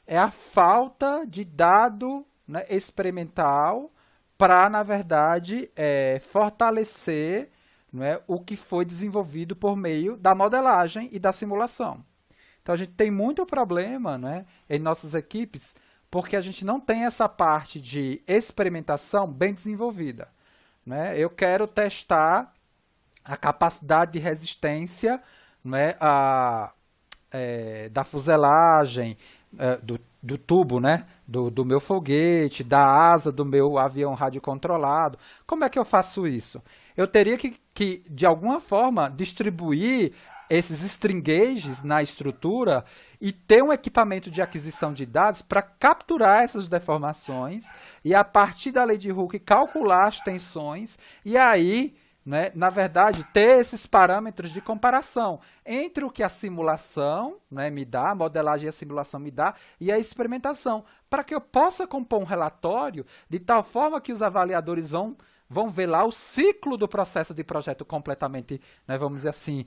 é a falta de dado, né, experimental para, na verdade, fortalecer, né, o que foi desenvolvido por meio da modelagem e da simulação. Então a gente tem muito problema, né, em nossas equipes porque a gente não tem essa parte de experimentação bem desenvolvida, né? Eu quero testar a capacidade de resistência, né, da fuselagem, do tubo, né, do meu foguete, da asa do meu avião radiocontrolado. Como é que eu faço isso? Eu teria que de alguma forma, distribuir esses string gauges na estrutura e ter um equipamento de aquisição de dados para capturar essas deformações e, a partir da lei de Hooke, calcular as tensões e aí, né, na verdade, ter esses parâmetros de comparação entre o que a simulação, né, me dá, a modelagem e a simulação me dá, e a experimentação, para que eu possa compor um relatório de tal forma que os avaliadores vão ver lá o ciclo do processo de projeto completamente, né, vamos dizer assim,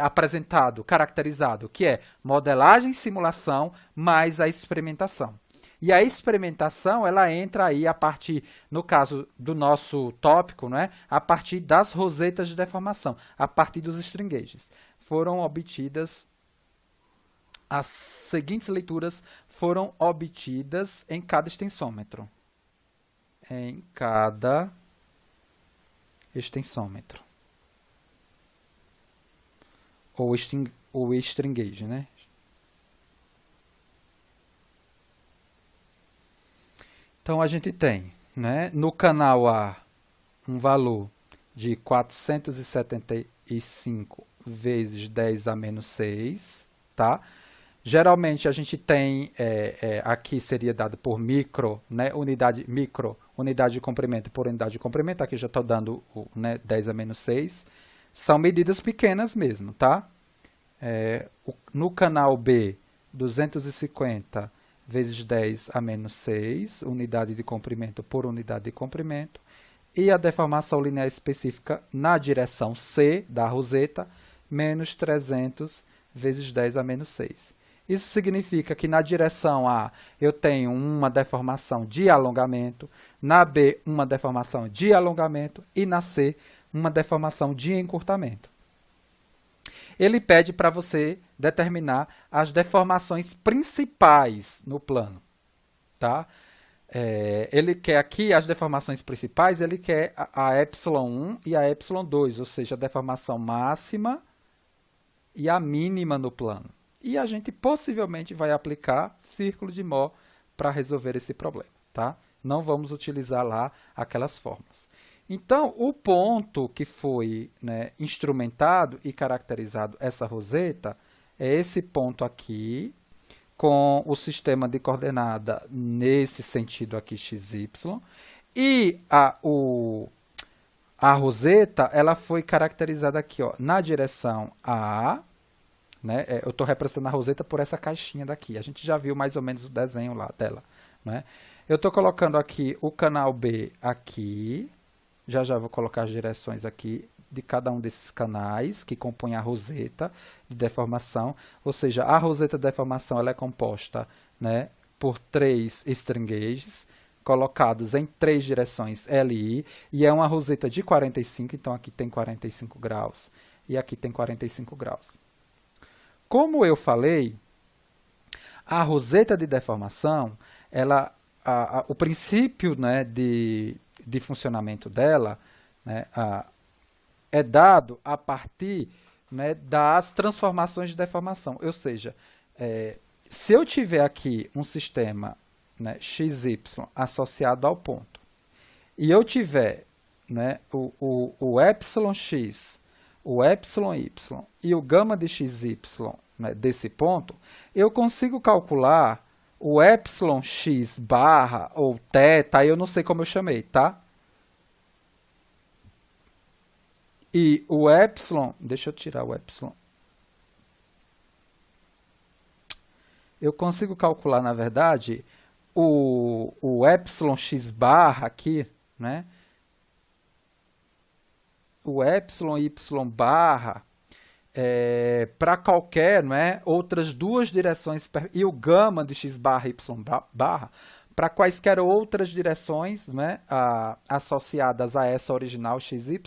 apresentado, caracterizado, que é modelagem, simulação, mais a experimentação. E a experimentação, ela entra aí a partir, no caso do nosso tópico, né, a partir das rosetas de deformação, a partir dos string gauges. Foram obtidas, as seguintes leituras foram obtidas em cada extensômetro. Em cada extensômetro. Ou string gauge, né? Então, a gente tem, né, no canal A um valor de 475 vezes 10 a menos 6, tá? Geralmente, a gente tem, aqui seria dado por micro, né, unidade de comprimento por unidade de comprimento, aqui já estou dando, né, 10 a menos 6. São medidas pequenas mesmo, tá? No canal B, 250 vezes 10 a menos 6, unidade de comprimento por unidade de comprimento, e a deformação linear específica na direção C da roseta, menos 300 vezes 10 a menos 6. Isso significa que na direção A eu tenho uma deformação de alongamento, na B uma deformação de alongamento e na C uma deformação de encurtamento. Ele pede para você determinar as deformações principais no plano, tá? Ele quer aqui as deformações principais, ele quer a ε1 e a ε2, ou seja, a deformação máxima e a mínima no plano. E a gente possivelmente vai aplicar círculo de Mohr para resolver esse problema, tá? Não vamos utilizar lá aquelas formas. Então, o ponto que foi, né, instrumentado e caracterizado essa roseta é esse ponto aqui, com o sistema de coordenada nesse sentido aqui, xy, e a roseta ela foi caracterizada aqui, ó, na direção A, né? Eu estou representando a roseta por essa caixinha daqui. A gente já viu mais ou menos o desenho lá dela, né? Eu estou colocando aqui o canal B aqui. Já vou colocar as direções aqui de cada um desses canais que compõem a roseta de deformação. Ou seja, a roseta de deformação ela é composta, né, por 3 string gauges colocados em 3 direções LI, e é uma roseta de 45, então aqui tem 45 graus e aqui tem 45 graus. Como eu falei, a roseta de deformação, o princípio, né, de funcionamento dela, né, é dado a partir, né, das transformações de deformação. Ou seja, se eu tiver aqui um sistema, né, XY associado ao ponto, e eu tiver, né, o εx, o εy e o gama de xy, né, desse ponto, eu consigo calcular o εx barra ou θ, aí eu não sei como eu chamei, tá? E o epsilon, deixa eu tirar o epsilon. eu consigo calcular, na verdade, o epsilon x barra aqui, né? O epsilon y barra para qualquer, não é, outras duas direções, e o gama de x barra y barra para quaisquer outras direções, né, associadas a essa original xy,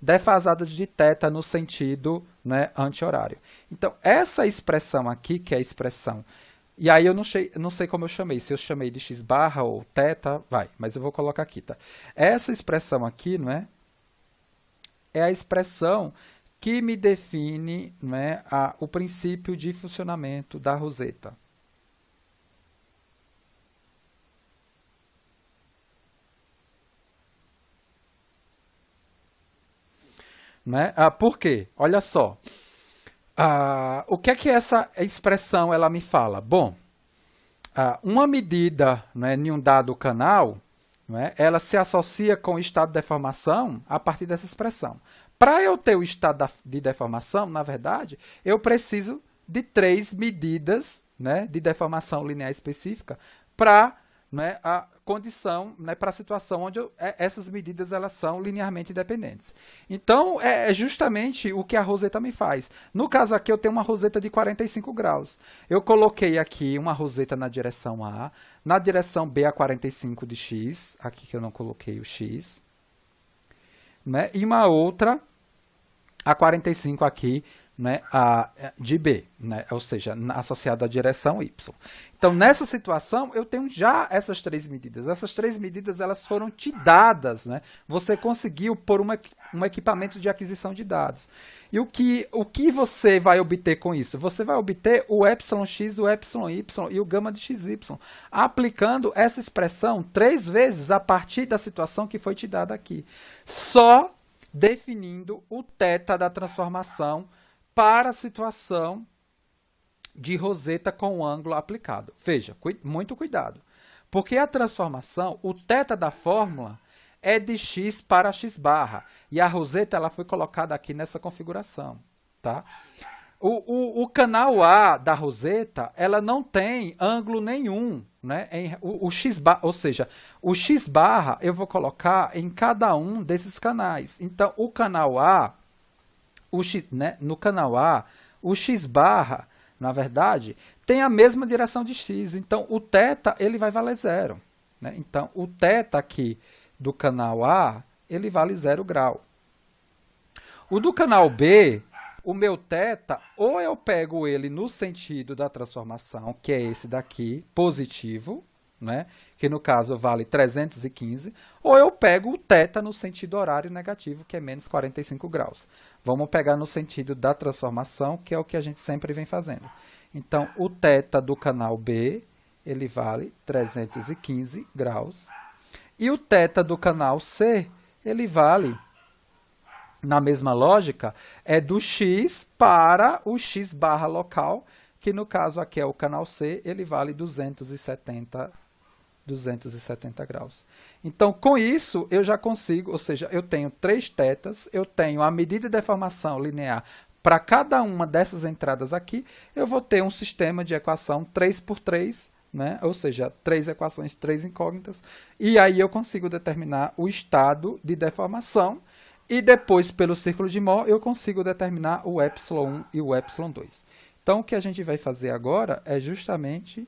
defasadas de θ no sentido, né, anti-horário. Então, essa expressão aqui, que é a expressão, e aí eu não sei como eu chamei, se eu chamei de x barra ou θ, vai, mas eu vou colocar aqui, tá? Essa expressão aqui, não é, é a expressão que me define, né, o princípio de funcionamento da roseta. Né? Por quê? Olha só. O que é que essa expressão ela me fala? Bom, uma medida, né, em um dado canal, né, ela se associa com o estado de deformação a partir dessa expressão. Para eu ter o estado de deformação, na verdade, eu preciso de 3 medidas, né, de deformação linear específica para, né, a condição, né, para a situação onde essas medidas elas são linearmente independentes. Então, é justamente o que a roseta me faz. No caso aqui, eu tenho uma roseta de 45 graus. Eu coloquei aqui uma roseta na direção A, na direção B a 45 de x, aqui que eu não coloquei o x, né, e uma outra a 45 aqui, né, de B, né, ou seja, associado à direção y. Então, nessa situação, eu tenho já essas 3 medidas. Essas 3 medidas elas foram te dadas. Né? Você conseguiu por um equipamento de aquisição de dados. E o que você vai obter com isso? Você vai obter o εx, o εy e o gama de xy, aplicando essa expressão 3 vezes a partir da situação que foi te dada aqui. Só definindo o θ da transformação para a situação de roseta com o ângulo aplicado. Veja, muito cuidado, porque a transformação, o θ da fórmula é de x para x barra, e a roseta ela foi colocada aqui nessa configuração. Tá? O canal A da roseta ela não tem ângulo nenhum. Né? O x barra, ou seja, o x barra eu vou colocar em cada um desses canais. Então, o canal A, né? No canal A, o x barra, na verdade, tem a mesma direção de x. Então, o θ ele vai valer 0. Né? Então, o θ aqui do canal A, ele vale 0 grau. O do canal B, o meu θ, ou eu pego ele no sentido da transformação, que é esse daqui, positivo, né? Que no caso vale 315, ou eu pego o θ no sentido horário negativo, que é menos 45 graus. Vamos pegar no sentido da transformação, que é o que a gente sempre vem fazendo. Então, o θ do canal B, ele vale 315 graus. E o θ do canal C, ele vale, na mesma lógica, é do x para o x barra local, que no caso aqui é o canal C, ele vale 270 graus. Então, com isso, eu já consigo, ou seja, eu tenho 3 θs, eu tenho a medida de deformação linear para cada uma dessas entradas aqui, eu vou ter um sistema de equação 3 por 3, né? Ou seja, 3 equações, 3 incógnitas, e aí eu consigo determinar o estado de deformação, e depois, pelo círculo de Mohr, eu consigo determinar o ε1 e o ε2. Então, o que a gente vai fazer agora é justamente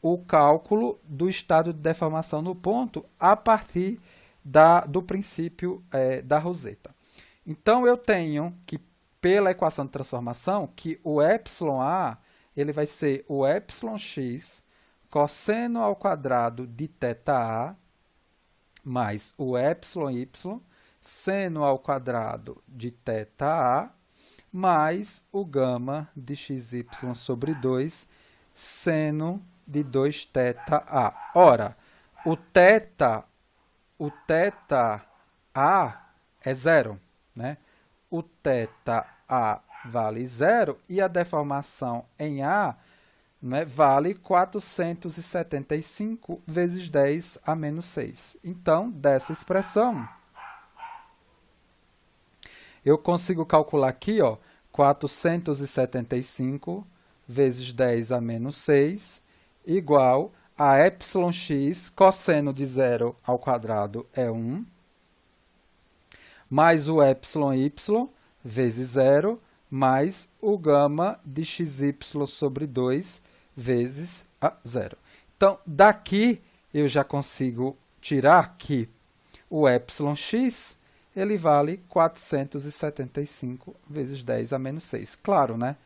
o cálculo do estado de deformação no ponto a partir do princípio da roseta. Então, eu tenho que, pela equação de transformação, que o εA ele vai ser o εx cosseno ao quadrado de θA mais o εy seno ao quadrado de θA mais o gama de xy sobre 2 seno de 2θA. Ora, o θA é 0, né? O θA vale 0 e a deformação em A, né, vale 475 vezes 10 a menos 6. Então, dessa expressão, eu consigo calcular aqui, ó, 475 vezes 10 a menos 6 igual a εx cosseno de 0 ao quadrado é 1, mais o εy vezes 0, mais o gama de xy sobre 2 vezes a 0. Então, daqui eu já consigo tirar que o εx ele vale 475 vezes 10 a menos 6. Claro, né?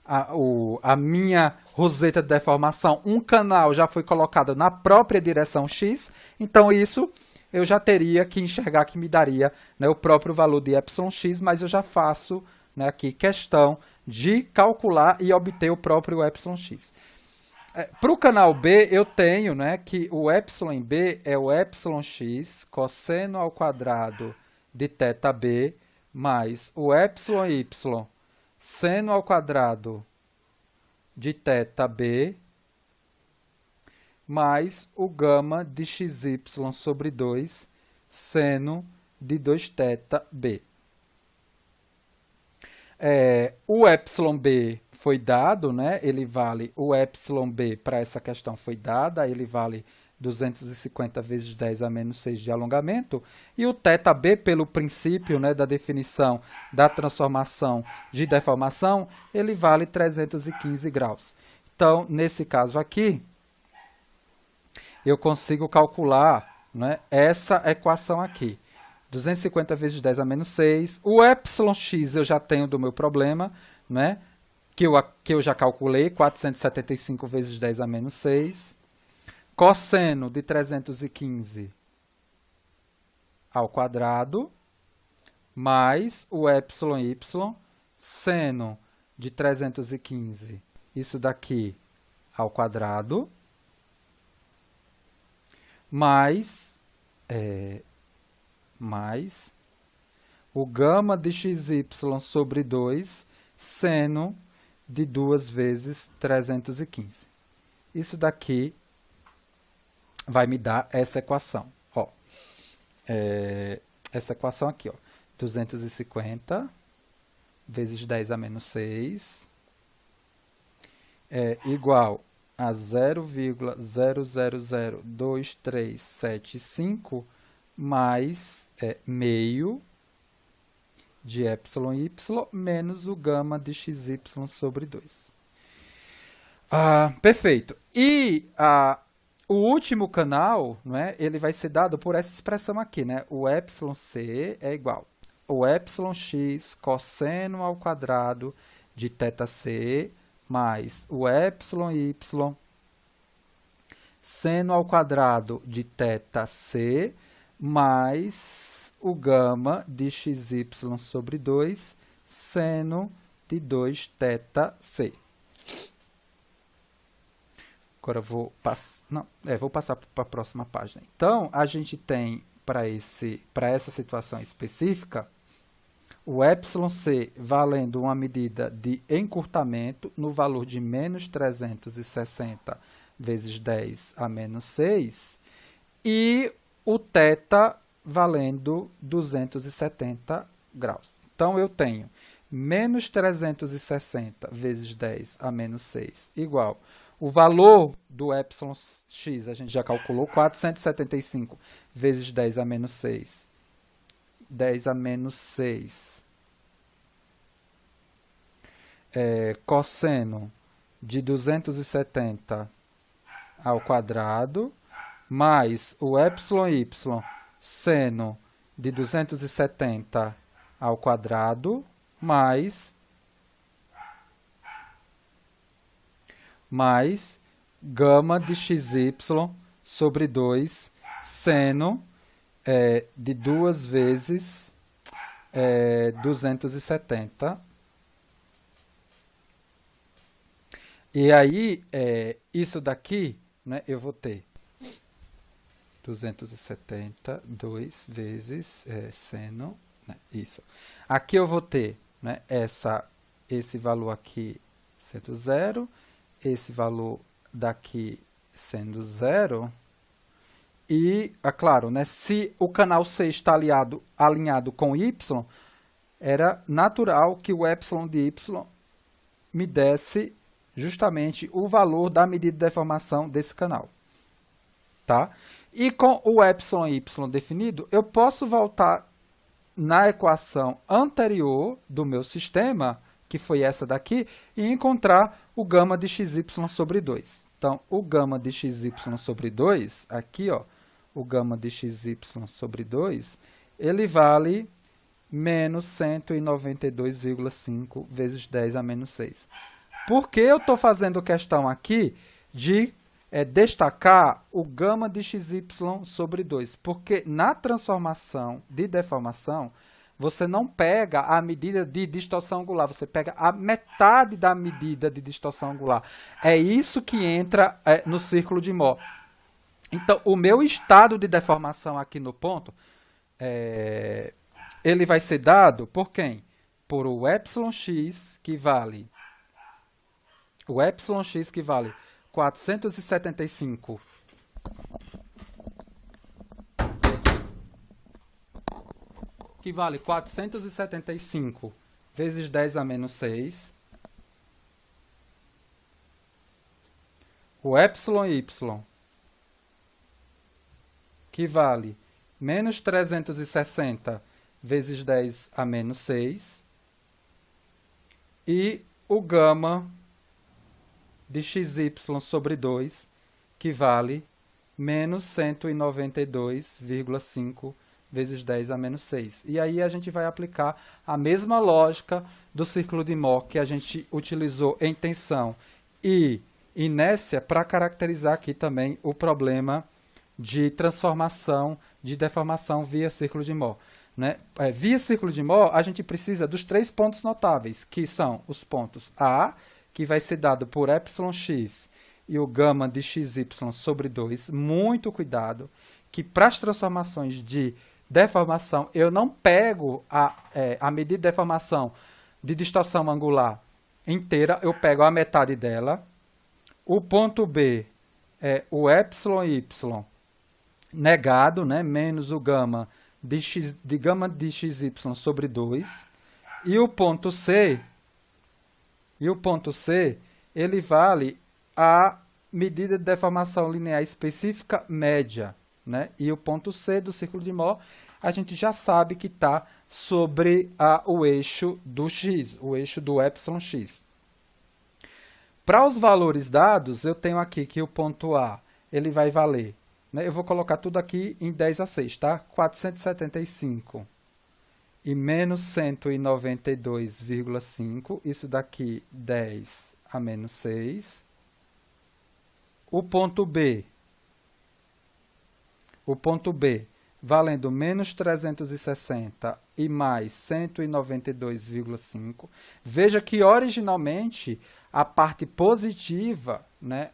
A minha roseta de deformação, um canal já foi colocado na própria direção x, então isso eu já teria que enxergar que me daria, né, o próprio valor de εx, mas eu já faço, né, aqui questão de calcular e obter o próprio εx. Para o canal B, eu tenho, né, que o εb é o εx cosseno ao quadrado de θb mais o εy seno ao quadrado de θb mais o gama de xy sobre 2 seno de 2θb. O εb foi dado, né? Ele vale, o εb para essa questão foi dada, ele vale 250 vezes 10 a menos 6 de alongamento, e o θb, pelo princípio, né, da definição da transformação de deformação, ele vale 315 graus. Então, nesse caso aqui, eu consigo calcular, né, essa equação aqui. 250 vezes 10 a menos 6. O εx eu já tenho do meu problema, né, que eu já calculei, 475 vezes 10 a menos 6. Cosseno de 315 ao quadrado, mais o εy, seno de 315, isso daqui ao quadrado, mais o gama de xy sobre 2, seno de 2 vezes 315. Isso daqui vai me dar essa equação. Ó, essa equação aqui, ó, 250 vezes 10 a menos 6 é igual a 0,000237 mais meio de εy menos o gama de xy sobre 2. Perfeito. E o último canal, né, ele vai ser dado por essa expressão aqui, né? O εc é igual ao εx cosseno ao quadrado de θc mais o εy seno ao quadrado de θc mais o gama de xy sobre 2 seno de 2θc. Agora vou passar para a próxima página. Então, a gente tem para essa situação específica o εc valendo uma medida de encurtamento no valor de menos 360 vezes 10 a menos 6 e o θ valendo 270 graus. Então, eu tenho menos 360 vezes 10 a menos 6 igual o valor do εx, a gente já calculou, 475 vezes 10 a menos 6. 10 a menos 6. Cosseno de 270 ao quadrado, mais o εy, seno de 270 ao quadrado, mais gama de xy sobre 2 seno de 2 vezes 270. E aí, isso daqui, né, eu vou ter 270, 2 vezes seno, né, isso. Aqui eu vou ter, né, esse valor aqui sendo 0, esse valor daqui sendo 0, e, é claro, né, se o canal C está alinhado com Y, era natural que o ε de Y me desse justamente o valor da medida de deformação desse canal. Tá? E com o epsilon e y definido, eu posso voltar na equação anterior do meu sistema, que foi essa daqui, e encontrar o gama de xy sobre 2. Então, o gama de xy sobre 2, aqui, ó, o gama de xy sobre 2, ele vale menos 192,5 vezes 10 a menos 6. Por que eu estou fazendo questão aqui de destacar o gama de xy sobre 2? Porque na transformação de deformação, você não pega a medida de distorção angular, você pega a metade da medida de distorção angular. É isso que entra no círculo de Mohr. Então, o meu estado de deformação aqui no ponto, ele vai ser dado por quem? Por o εx, que vale... O εx que vale 475 vezes 10 a menos 6. O εy, que vale menos 360 vezes 10 a menos 6. E o gama de xy sobre 2, que vale menos 192,5 vezes 10 a menos 6. E aí a gente vai aplicar a mesma lógica do círculo de Mohr que a gente utilizou em tensão e inércia para caracterizar aqui também o problema de transformação, de deformação via círculo de Mohr. Né? Via círculo de Mohr, a gente precisa dos 3 pontos notáveis, que são os pontos A, que vai ser dado por εx, e o gama de xy sobre 2. Muito cuidado, que para as transformações de deformação, eu não pego a medida de deformação de distorção angular inteira, eu pego a metade dela. O ponto B é o εy negado, né, menos o gama de xy sobre 2. E o ponto C... ele vale a medida de deformação linear específica média. Né? E o ponto C do círculo de Mohr, a gente já sabe que está sobre o eixo do x, o eixo do εx. Para os valores dados, eu tenho aqui que o ponto A ele vai valer, né? Eu vou colocar tudo aqui em 10 a 6, tá? 475 e menos 192,5, isso daqui 10 a menos 6. O ponto B valendo menos 360 e mais 192,5. Veja que originalmente a parte positiva, né,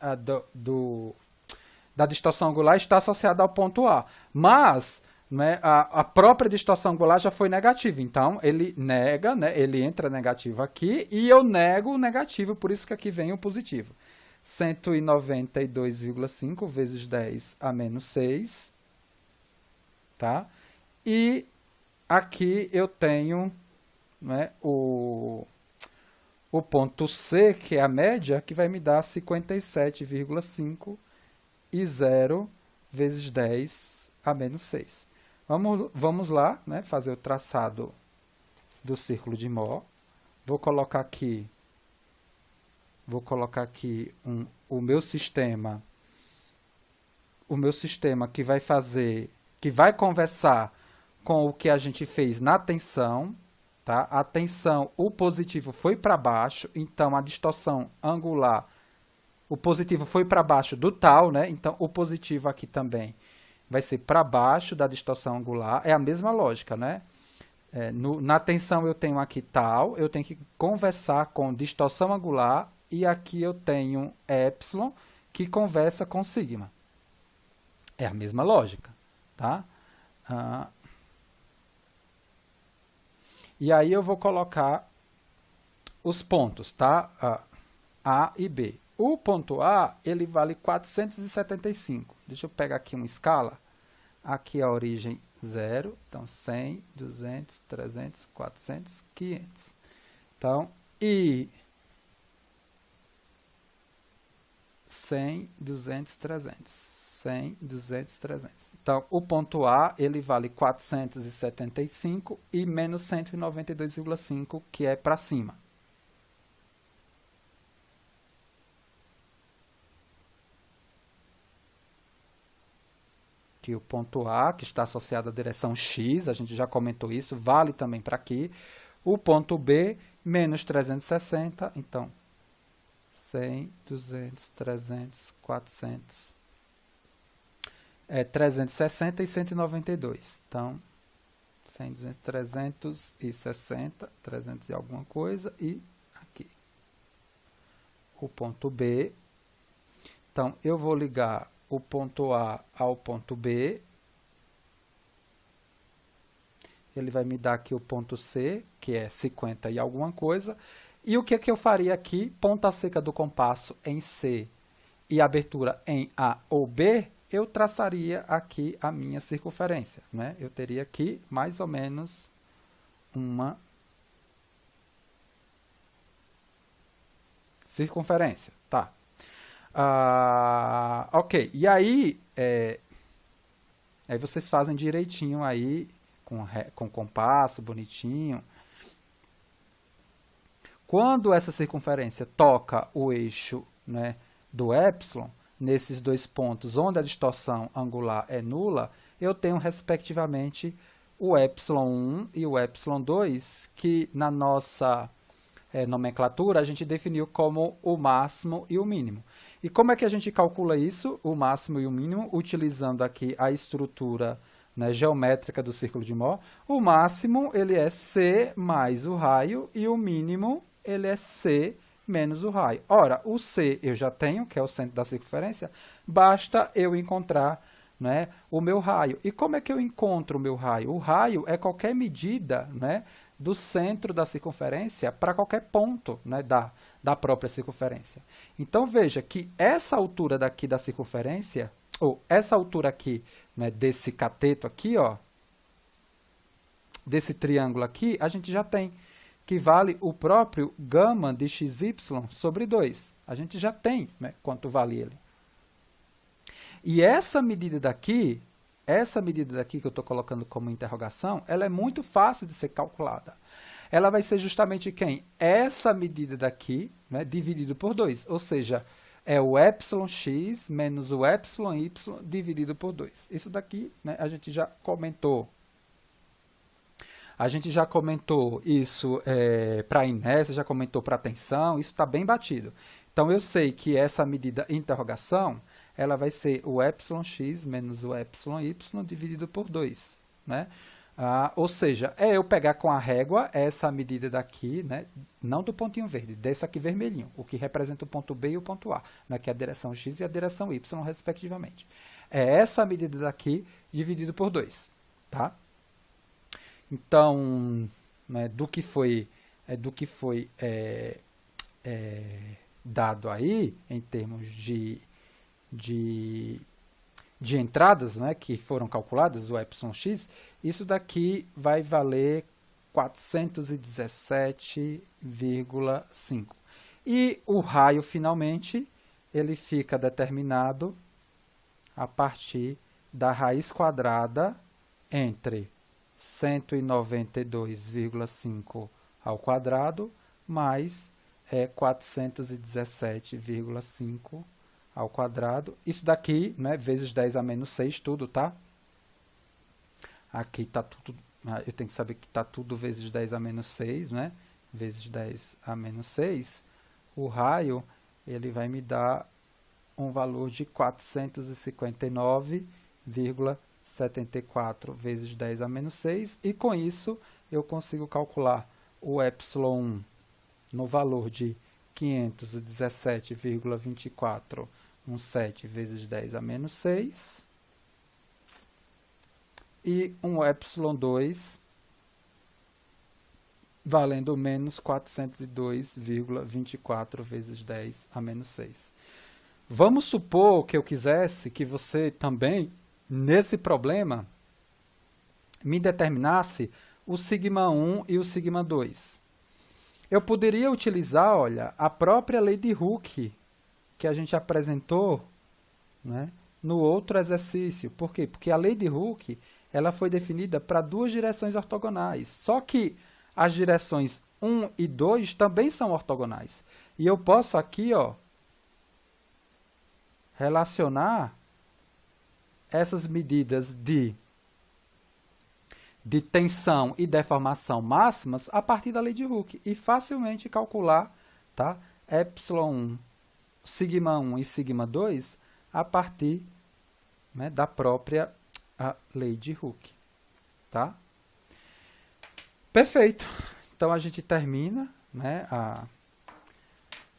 da distorção angular está associada ao ponto A, mas né, a própria distorção angular já foi negativa, então ele nega, né, ele entra negativo aqui e eu nego o negativo, por isso que aqui vem o positivo. 192,5 vezes 10 a menos 6, tá? E aqui eu tenho, né, o ponto C, que é a média, que vai me dar 57,5 e 0 vezes 10 a menos 6. Vamos lá, né, fazer o traçado do círculo de Mohr. Vou colocar aqui o meu sistema que vai conversar com o que a gente fez na tensão. Tá? A tensão, o positivo foi para baixo, então a distorção angular, o positivo foi para baixo do tal, né? Então o positivo aqui também vai ser para baixo da distorção angular, é a mesma lógica, né? Na tensão eu tenho aqui tal, eu tenho que conversar com distorção angular, e aqui eu tenho epsilon, que conversa com sigma. É a mesma lógica, tá? E aí eu vou colocar os pontos, tá? A e B. O ponto A, ele vale 475. Deixa eu pegar aqui uma escala. Aqui a origem 0. Então, 100, 200, 300, 400, 500. Então, 100, 200, 300. 100, 200, 300. Então, o ponto A, ele vale 475 e menos 192,5, que é para cima. Aqui o ponto A, que está associado à direção X, a gente já comentou isso, vale também para aqui. O ponto B, menos 360, então 100, 200, 300, 400, 360 e 192. Então, 100, 200, 360, 300 e alguma coisa, e aqui. O ponto B. Então, eu vou ligar o ponto A ao ponto B. Ele vai me dar aqui o ponto C, que é 50 e alguma coisa. E o que é que eu faria aqui? Ponta seca do compasso em C e abertura em A ou B, eu traçaria aqui a minha circunferência, né? Eu teria aqui mais ou menos uma circunferência, tá? Ok, e aí, aí vocês fazem direitinho aí, com compasso, bonitinho. Quando essa circunferência toca o eixo, né, do epsilon, nesses dois pontos onde a distorção angular é nula, eu tenho, respectivamente, o epsilon 1 e o epsilon 2, que na nossa nomenclatura a gente definiu como o máximo e o mínimo. E como é que a gente calcula isso, o máximo e o mínimo, utilizando aqui a estrutura, né, geométrica do círculo de Mohr? O máximo ele é C mais o raio e o mínimo ele é C menos o raio. Ora, o C eu já tenho, que é o centro da circunferência, basta eu encontrar, né, o meu raio. E como é que eu encontro o meu raio? O raio é qualquer medida, né, do centro da circunferência para qualquer ponto, né, da própria circunferência. Então, veja que essa altura daqui da circunferência, ou essa altura aqui, né, desse cateto aqui, ó, desse triângulo aqui, a gente já tem, que vale o próprio gama de xy sobre 2. A gente já tem, né, quanto vale ele. E essa medida daqui que eu estou colocando como interrogação, ela é muito fácil de ser calculada. Ela vai ser justamente quem? Essa medida daqui, né, dividido por 2. Ou seja, é o epsilon x menos o epsilon y dividido por 2. Isso daqui, né, a gente já comentou. A gente já comentou isso para inércia, já comentou para tensão, isso está bem batido. Então, eu sei que essa medida interrogação, ela vai ser o epsilon x menos o epsilon y dividido por 2. Né? Ou seja, é eu pegar com a régua essa medida daqui, né? Não do pontinho verde, desse aqui vermelhinho, o que representa o ponto B e o ponto A, né? Que é a direção x e a direção y, respectivamente. É essa medida daqui dividido por 2. Tá? Então, né, do que foi dado aí, em termos de entradas, né, que foram calculadas, o epsilon x, isso daqui vai valer 417,5. E o raio, finalmente, ele fica determinado a partir da raiz quadrada entre 192,5 ao quadrado mais 417,5 ao quadrado. Isso daqui, né, vezes 10 a menos 6, tudo, tá? Aqui está tudo, eu tenho que saber que está tudo vezes 10 a menos 6, né? Vezes 10 a menos 6. O raio, ele vai me dar um valor de 459,74 vezes 10 a menos 6, e com isso eu consigo calcular o epsilon 1 no valor de 517,2417 vezes 10 a menos 6, e um epsilon 2 valendo menos 402,24 vezes 10 a menos 6. Vamos supor que eu quisesse que você também, nesse problema, me determinasse o sigma 1 e o sigma 2. Eu poderia utilizar, olha, a própria lei de Hooke, que a gente apresentou, né, no outro exercício. Por quê? Porque a lei de Hooke ela foi definida para duas direções ortogonais. Só que as direções 1 e 2 também são ortogonais. E eu posso aqui, ó, relacionar essas medidas de tensão e deformação máximas a partir da lei de Hooke e facilmente calcular, tá, epsilon 1, sigma 1 e sigma 2 a partir, né, da própria lei de Hooke. Tá? Perfeito. Então a gente termina, né,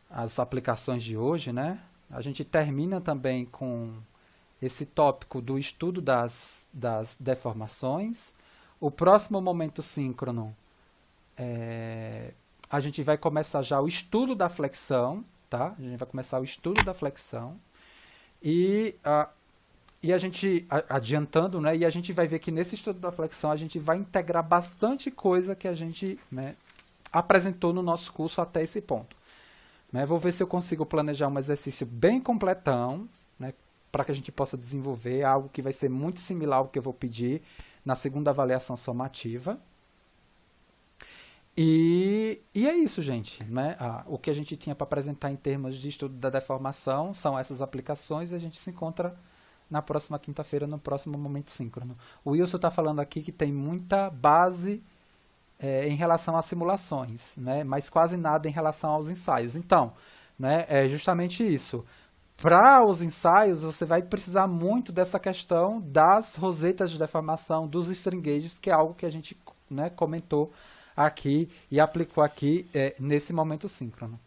as aplicações de hoje, né? A gente termina também com esse tópico do estudo das deformações. O próximo momento síncrono, a gente vai começar já o estudo da flexão, tá? A gente vai começar o estudo da flexão. E a gente, adiantando, né, e a gente vai ver que nesse estudo da flexão a gente vai integrar bastante coisa que a gente, né, apresentou no nosso curso até esse ponto. Né? Vou ver se eu consigo planejar um exercício bem completão, né, para que a gente possa desenvolver algo que vai ser muito similar ao que eu vou pedir na segunda avaliação somativa. E é isso, gente. Né? O que a gente tinha para apresentar em termos de estudo da deformação são essas aplicações e a gente se encontra na próxima quinta-feira, no próximo momento síncrono. O Wilson está falando aqui que tem muita base em relação às simulações, né? Mas quase nada em relação aos ensaios. Então, né, é justamente isso. Para os ensaios, você vai precisar muito dessa questão das rosetas de deformação, dos string gauges, que é algo que a gente, né, comentou aqui e aplicou aqui nesse momento síncrono.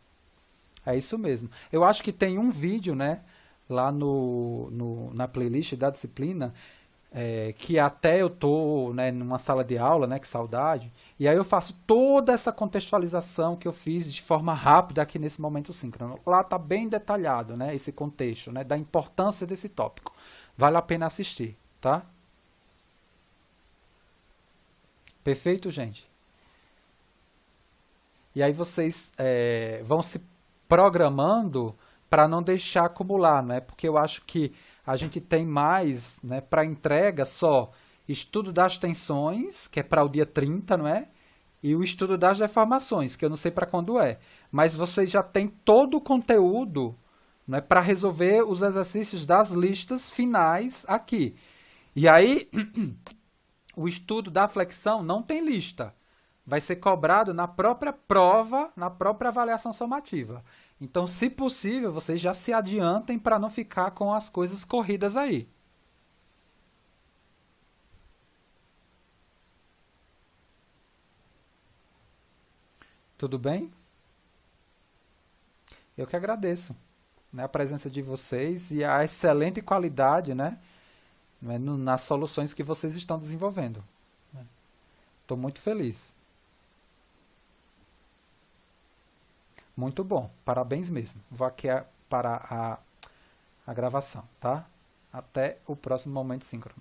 É isso mesmo. Eu acho que tem um vídeo, né, lá na playlist da disciplina, que até eu estou, né, numa sala de aula, né, que saudade, e aí eu faço toda essa contextualização que eu fiz de forma rápida aqui nesse momento síncrono. Lá está bem detalhado, né, esse contexto, né, da importância desse tópico. Vale a pena assistir, tá? Perfeito, gente? E aí vocês vão se programando para não deixar acumular, né? Porque eu acho que a gente tem mais, né, para entrega só estudo das tensões, que é para o dia 30, não é? E o estudo das deformações, que eu não sei para quando é. Mas vocês já têm todo o conteúdo, né, para resolver os exercícios das listas finais aqui. E aí, o estudo da flexão não tem lista. Vai ser cobrado na própria prova, na própria avaliação somativa. Então, se possível, vocês já se adiantem para não ficar com as coisas corridas aí. Tudo bem? Eu que agradeço, né, a presença de vocês e a excelente qualidade, né, nas soluções que vocês estão desenvolvendo. Estou muito feliz. Muito bom, parabéns mesmo. Vou aqui para a gravação, tá? Até o próximo momento síncrono.